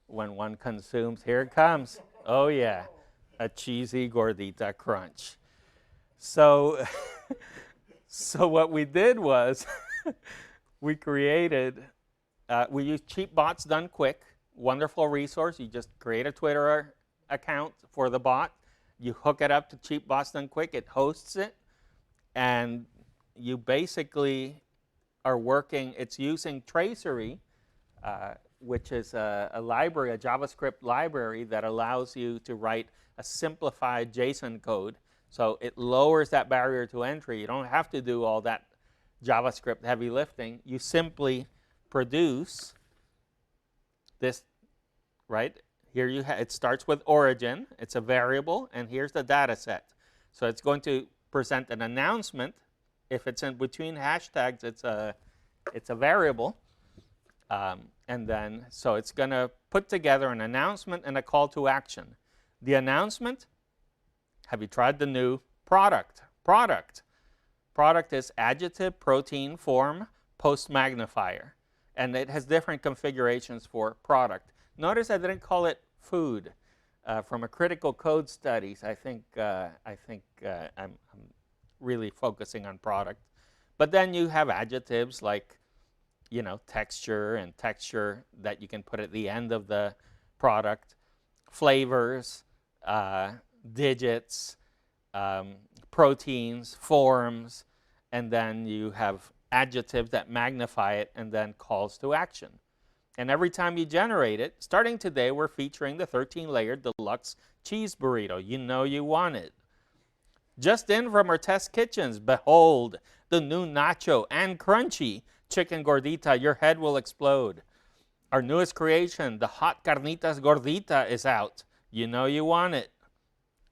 when one consumes. Here it comes. Oh yeah, a Cheesy Gordita Crunch. So, so what we did was we created, we used Cheap Bots Done Quick, wonderful resource. You just create a Twitter account for the bot. You hook it up to Cheap Bots Done Quick. It hosts it, and you basically are working. It's using Tracery, which is a library, a JavaScript library that allows you to write a simplified JSON code. So it lowers that barrier to entry. You don't have to do all that JavaScript heavy lifting. You simply produce this, right? Here it starts with origin. It's a variable, and here's the data set. So it's going to present an announcement. If it's in between hashtags, it's a variable. And then, so it's going to put together an announcement and a call to action. The announcement, have you tried the new product? Product. Product is adjective, protein, form, post-magnifier. And it has different configurations for product. Notice I didn't call it food. From a critical code studies, I think I'm really focusing on product. But then you have adjectives like, you know, texture and texture that you can put at the end of the product, flavors, digits, proteins, forms, and then you have adjectives that magnify it and then calls to action. And every time you generate it, starting today, we're featuring the 13-layer deluxe cheese burrito. You know you want it. Just in from our test kitchens, behold, the new nacho and crunchy chicken gordita. Your head will explode. Our newest creation, the hot carnitas gordita, is out. You know you want it.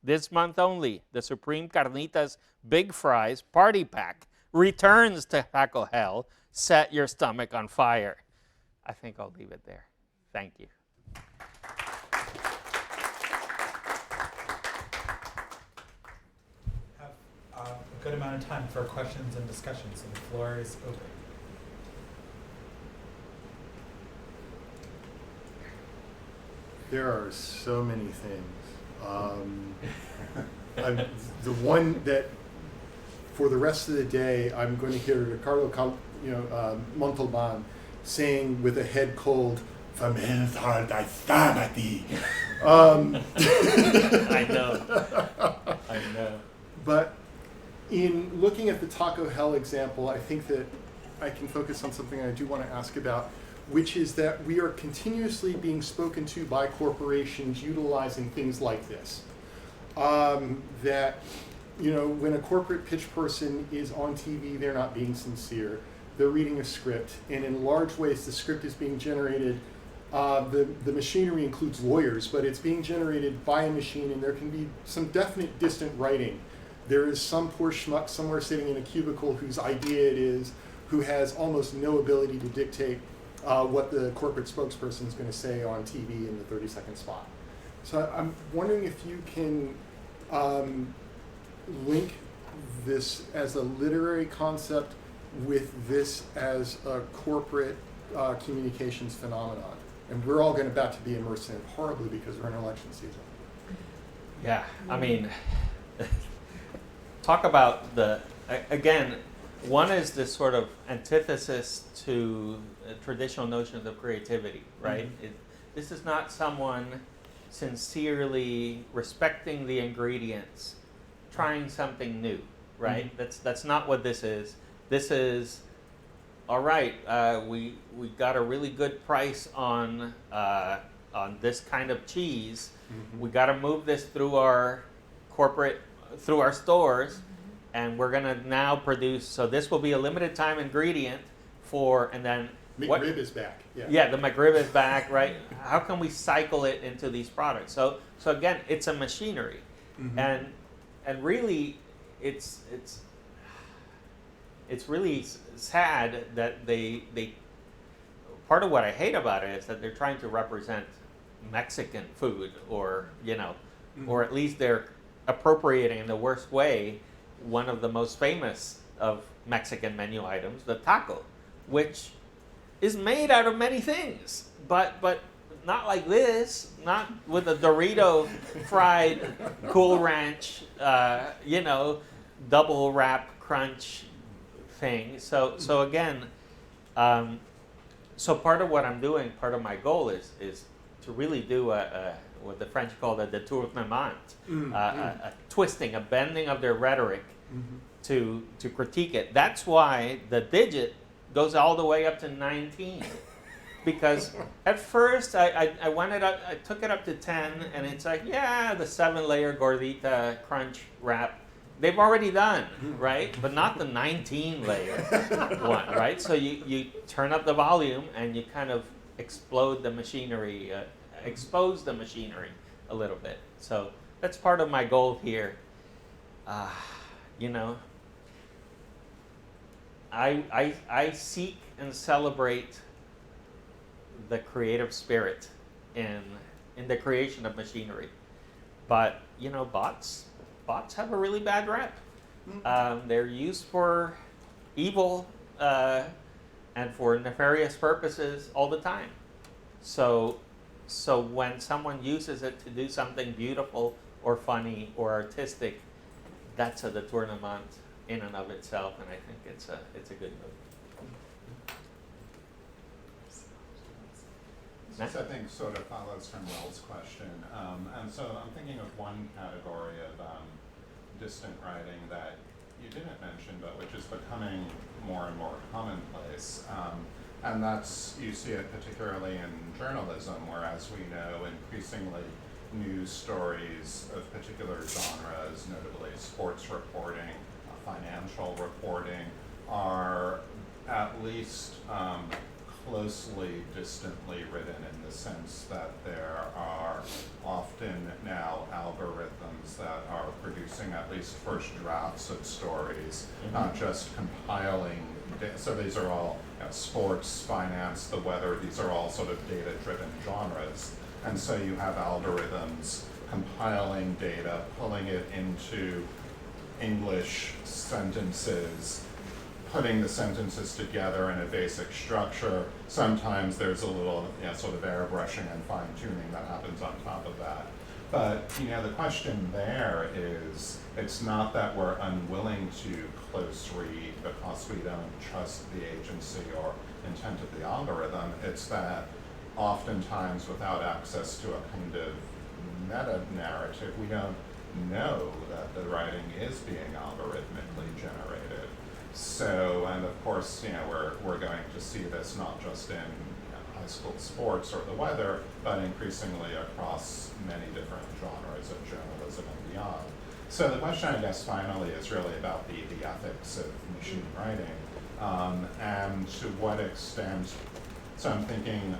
This month only, the Supreme Carnitas Big Fries Party Pack returns to Taco Hell. Set your stomach on fire. I think I'll leave it there. Thank you. Have a good amount of time for questions and discussion, so the floor is open. There are so many things. The one that, for the rest of the day, I'm going to hear Ricardo Montalban saying with a head cold, "Vermelhart sanity." I know. But in looking at the Taco Hell example, I think that I can focus on something I do want to ask about, which is that we are continuously being spoken to by corporations utilizing things like this. That, you know, when a corporate pitch person is on TV, they're not being sincere. They're reading a script, and in large ways, the script is being generated. The machinery includes lawyers, but it's being generated by a machine, and there can be some definite distant writing. There is some poor schmuck somewhere sitting in a cubicle whose idea it is, who has almost no ability to dictate what the corporate spokesperson is going to say on TV in the 30-second spot. So I'm wondering if you can link this as a literary concept with this as a corporate communications phenomenon. And we're all about to be immersed in it horribly because we're in election season. Yeah, I mean, talk about again, one is this sort of antithesis to traditional notions of creativity, right? Mm-hmm. This is not someone sincerely respecting the ingredients, trying something new, right? Mm-hmm. That's not what this is. This is, all right, we got a really good price on this kind of cheese. Mm-hmm. We got to move this through our stores, and we're gonna now produce. So this will be a limited time ingredient for, and then McRib is back. Yeah, the McRib is back, right? How can we cycle it into these products? So again, it's a machinery, mm-hmm. and really, it's really sad that they part of what I hate about it is that they're trying to represent Mexican food, or mm-hmm. or at least they're appropriating in the worst way one of the most famous of Mexican menu items, the taco, which is made out of many things, but not like this, not with a Dorito fried Cool Ranch, double wrap crunch thing. So again, so part of what I'm doing, part of my goal is to really do what the French call the détournement, a twisting, a bending of their rhetoric mm-hmm. to critique it. That's why the digit goes all the way up to 19. Because at first I took it up to 10, and it's like, yeah, the 7-layer gordita crunch wrap, they've already done, right? But not the 19-layer one, right? So you turn up the volume and you kind of explode the machinery, expose the machinery a little bit. So that's part of my goal here. I seek and celebrate the creative spirit in the creation of machinery, but bots have a really bad rep. They're used for evil and for nefarious purposes all the time. So when someone uses it to do something beautiful or funny or artistic, that's a détournement in and of itself, and I think it's a good move. This, I think, sort of follows from Will's question. And so I'm thinking of one category of distant writing that you didn't mention, but which is becoming more and more commonplace. And that's, you see it particularly in journalism, where, as we know, increasingly news stories of particular genres, notably sports reporting, financial reporting, are at least closely, distantly written, in the sense that there are often now algorithms that are producing at least first drafts of stories, not just compiling. So these are all sports, finance, the weather, these are all sort of data-driven genres. And so you have algorithms compiling data, pulling it into English sentences, putting the sentences together in a basic structure. Sometimes there's a little sort of airbrushing and fine-tuning that happens on top of that. But the question there is, it's not that we're unwilling to close read because we don't trust the agency or intent of the algorithm. It's that oftentimes, without access to a kind of meta-narrative, we don't know that the writing is being algorithmically generated. So, and of course, we're going to see this not just in high school sports or the weather, but increasingly across many different genres of journalism and beyond. So the question, I guess, finally is really about the ethics of machine writing, and to what extent. So I'm thinking,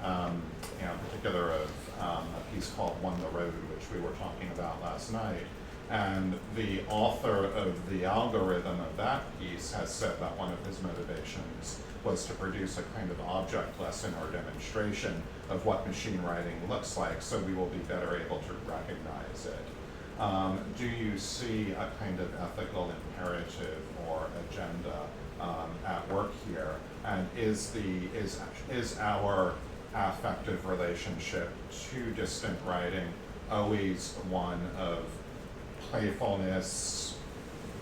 in particular of a piece called "Won the Road," which we were talking about last night. And the author of the algorithm of that piece has said that one of his motivations was to produce a kind of object lesson or demonstration of what machine writing looks like, so we will be better able to recognize it. Do you see a kind of ethical imperative or agenda at work here? And is our affective relationship to distant writing always one of playfulness,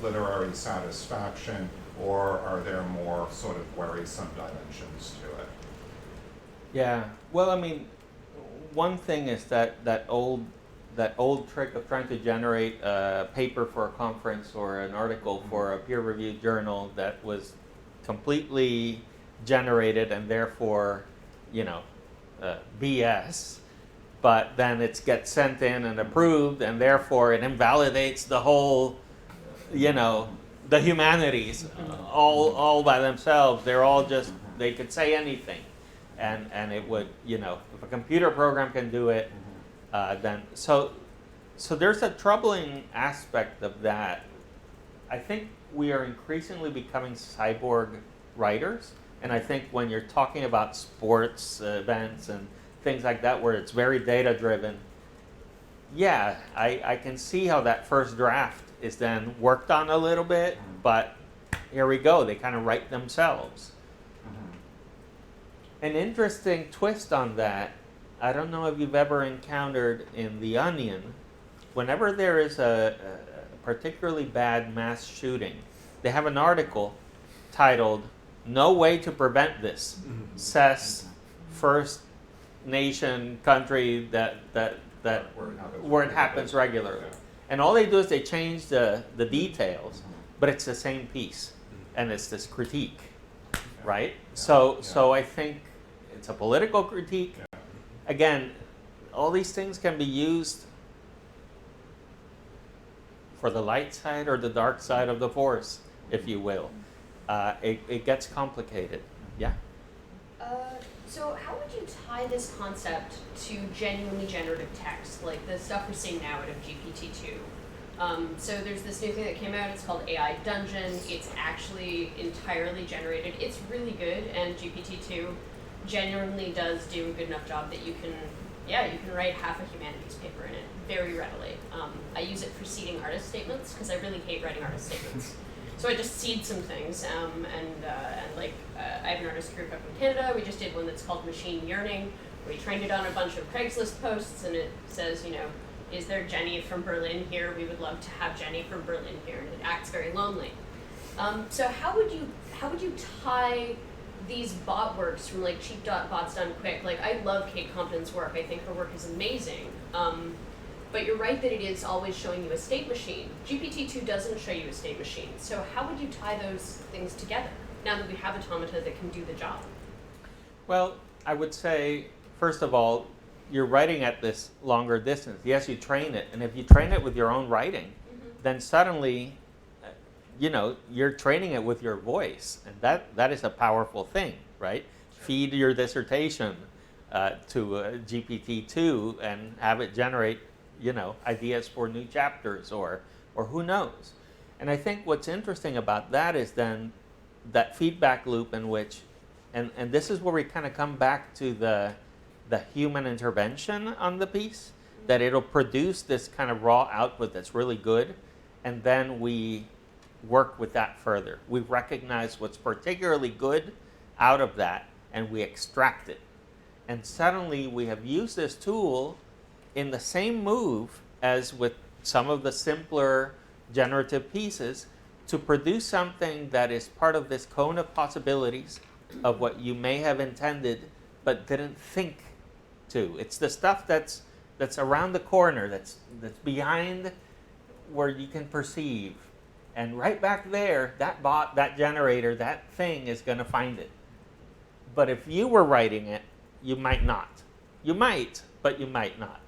literary satisfaction, or are there more sort of worrisome dimensions to it? Yeah. Well, I mean, one thing is that old trick of trying to generate a paper for a conference or an article for a peer-reviewed journal that was completely generated and therefore, BS. But then it gets sent in and approved, and therefore it invalidates the whole, the humanities all by themselves. They're all just, they could say anything, and it would, if a computer program can do it, then so there's a troubling aspect of that. I think we are increasingly becoming cyborg writers, and I think when you're talking about sports events and things like that where it's very data driven, I can see how that first draft is then worked on a little bit, but here we go, they kind of write themselves. An interesting twist on that, I don't know if you've ever encountered in The Onion, whenever there is a particularly bad mass shooting, they have an article titled "No Way to Prevent This," says First Nation country that where it happens regularly. And all they do is they change the details, but it's the same piece, and it's this critique, right? So I think it's a political critique. Again, all these things can be used for the light side or the dark side of the force, if you will. It gets complicated. Yeah? So how would you tie this concept to genuinely generative text, like the stuff we're seeing now out of GPT-2? So there's this new thing that came out, it's called AI Dungeon. It's actually entirely generated. It's really good, and GPT-2 genuinely does do a good enough job that you can write half a humanities paper in it very readily. I use it for seeding artist statements, because I really hate writing artist statements. So I just seed some things, I have an artist group up in Canada. We just did one that's called Machine Yearning. We trained it on a bunch of Craigslist posts, and it says, is there Jenny from Berlin here? We would love to have Jenny from Berlin here, and it acts very lonely. So how would you tie these bot works from like cheap bots done quick? Like, I love Kate Compton's work. I think her work is amazing. But you're right that it is always showing you a state machine. GPT-2 doesn't show you a state machine. So how would you tie those things together now that we have automata that can do the job? Well, I would say, first of all, you're writing at this longer distance. Yes, you train it, and if you train it with your own writing, then suddenly, you're training it with your voice, and that is a powerful thing, right? Feed your dissertation to GPT-2 and have it generate, ideas for new chapters or who knows. And I think what's interesting about that is then that feedback loop in which, and this is where we kind of come back to the human intervention on the piece, that it'll produce this kind of raw output that's really good, and then we work with that further. We recognize what's particularly good out of that, and we extract it. And suddenly we have used this tool in the same move as with some of the simpler generative pieces to produce something that is part of this cone of possibilities of what you may have intended but didn't think to. It's the stuff that's around the corner, that's behind where you can perceive. And right back there, that bot, that generator, that thing is going to find it. But if you were writing it, you might not. You might, but you might not.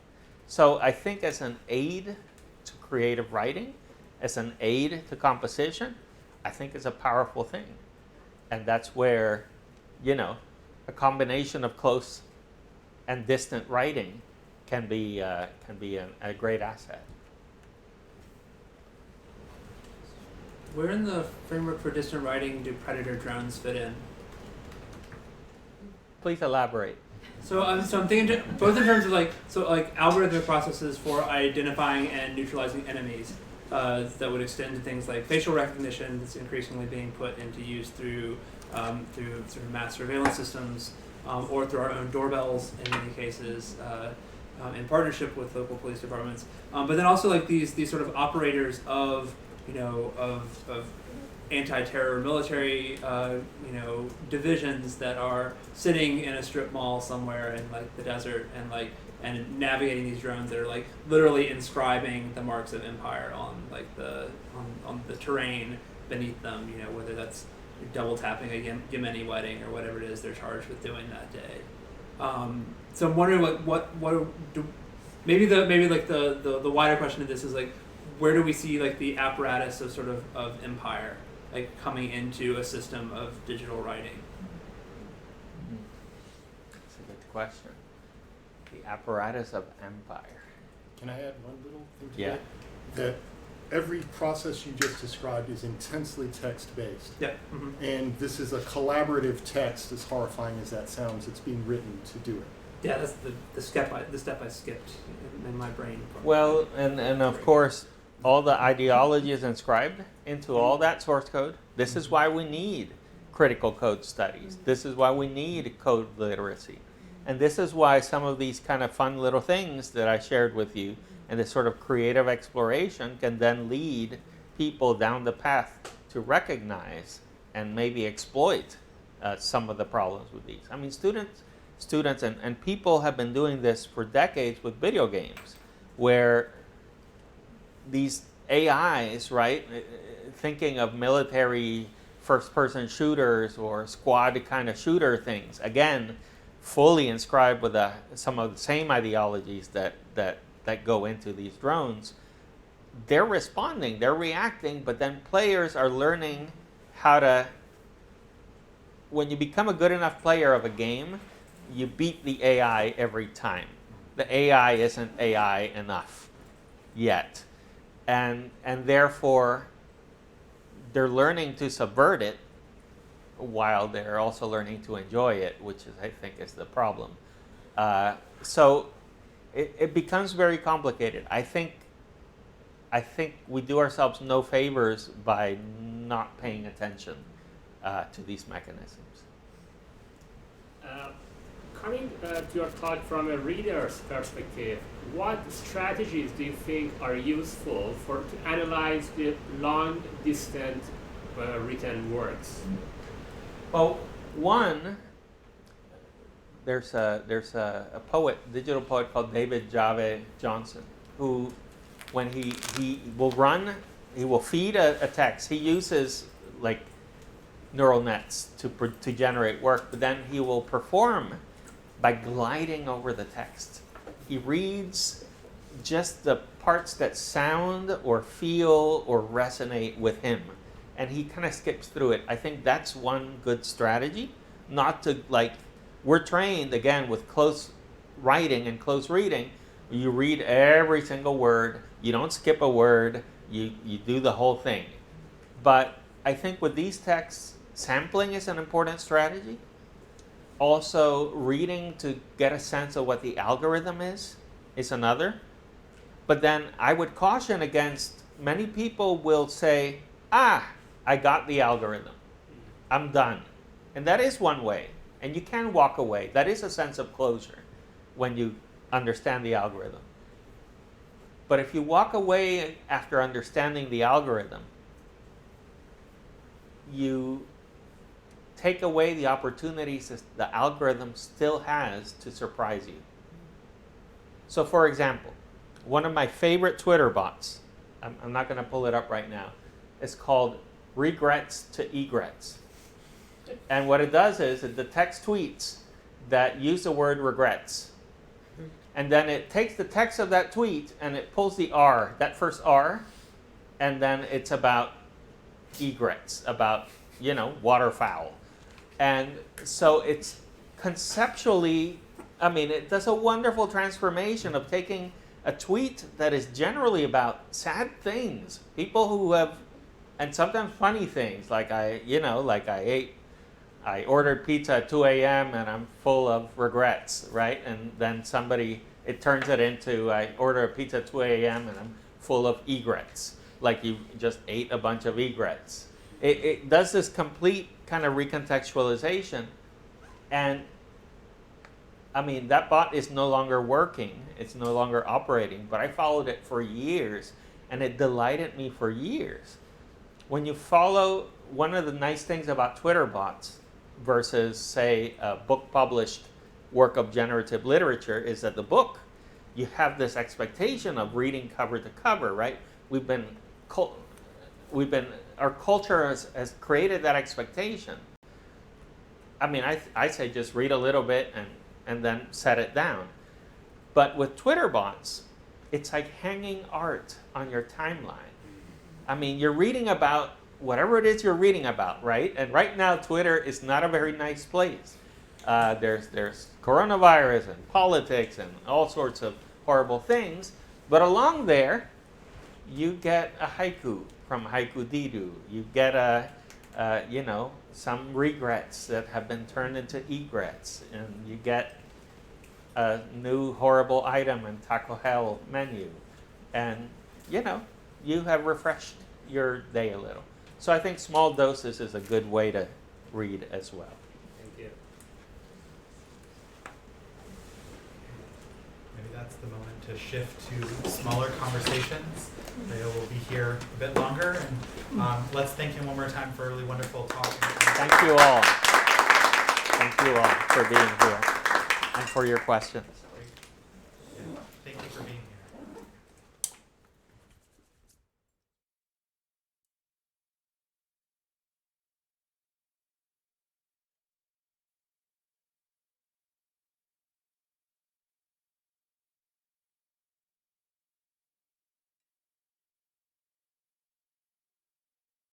So I think as an aid to creative writing, as an aid to composition, I think it's a powerful thing. And that's where, a combination of close and distant writing can be a great asset. Where in the framework for distant writing do predator drones fit in? Please elaborate. So I'm thinking both in terms of algorithmic processes for identifying and neutralizing enemies that would extend to things like facial recognition that's increasingly being put into use through sort of mass surveillance systems or through our own doorbells in many cases in partnership with local police departments. But then also these sort of operators of anti-terror military divisions that are sitting in a strip mall somewhere in the desert and navigating these drones that are literally inscribing the marks of empire on the terrain beneath them, whether that's double tapping a Yemeni wedding or whatever it is they're charged with doing that day. So I'm wondering maybe the wider question of this is where do we see the apparatus of empire coming into a system of digital writing? That's a good question. The apparatus of empire. Can I add one little thing to Yeah. that? Every process you just described is intensely text-based. Yeah. Mm-hmm. And this is a collaborative text, as horrifying as that sounds. It's being written to do it. Yeah, that's the step I skipped in my brain. Well, and of course, all the ideology is inscribed into all that source code. This is why we need critical code studies. This is why we need code literacy. And this is why some of these kind of fun little things that I shared with you and this sort of creative exploration can then lead people down the path to recognize and maybe exploit some of the problems with these. I mean, students and people have been doing this for decades with video games, where these AIs, right, thinking of military first-person shooters or squad kind of shooter things, again, fully inscribed with some of the same ideologies that go into these drones. They're responding, they're reacting, but then players are learning how to, when you become a good enough player of a game, you beat the AI every time. The AI isn't AI enough yet. And therefore, they're learning to subvert it while they're also learning to enjoy it, which is, I think, is the problem. So it becomes very complicated. I think I think we do ourselves no favors by not paying attention to these mechanisms. Coming to your talk from a reader's perspective, what strategies do you think are useful to analyze the long-distance written works? Well, one, there's a poet, digital poet called David Jave Johnson, who, when he will feed a text. He uses like neural nets to generate work, but then he will perform by gliding over the text. He reads just the parts that sound or feel or resonate with him, and he kind of skips through it. I think that's one good strategy, not to we're trained again with close writing and close reading. You read every single word, you don't skip a word, you do the whole thing. But I think with these texts, sampling is an important strategy. Also, reading to get a sense of what the algorithm is another. But then I would caution against, many people will say, I got the algorithm, I'm done. And that is one way, and you can walk away. That is a sense of closure when you understand the algorithm. But if you walk away after understanding the algorithm, you take away the opportunities that the algorithm still has to surprise you. So for example, one of my favorite Twitter bots, I'm not going to pull it up right now, is called Regrets to Egrets. And what it does is it detects tweets that use the word regrets. And then it takes the text of that tweet and it pulls the R, that first R, and then it's about egrets, about, waterfowl. And so it's conceptually, it does a wonderful transformation of taking a tweet that is generally about sad things, people who have, and sometimes funny things, I ordered pizza at 2 a.m. and I'm full of regrets, right? And then it turns it into, I order a pizza at 2 a.m. and I'm full of egrets, like you just ate a bunch of egrets. It does this complete kind of recontextualization, and that bot is no longer working, it's no longer operating, but I followed it for years, and it delighted me for years. When you follow, one of the nice things about Twitter bots versus, say, a book-published work of generative literature is that the book, you have this expectation of reading cover to cover, right? Our culture has created that expectation. I say just read a little bit and then set it down. But with Twitter bots, it's like hanging art on your timeline. You're reading about whatever it is you're reading about, right? And right now, Twitter is not a very nice place. There's coronavirus and politics and all sorts of horrible things. But along there, you get a haiku from Haiku Didu. You get some regrets that have been turned into egrets, and you get a new horrible item in Taco Hell menu, and you have refreshed your day a little. So I think small doses is a good way to read as well. Thank you. Maybe that's the moment to shift to smaller conversations. They will be here a bit longer, and let's thank him one more time for a really wonderful talk. Thank you all. Thank you all for being here and for your questions.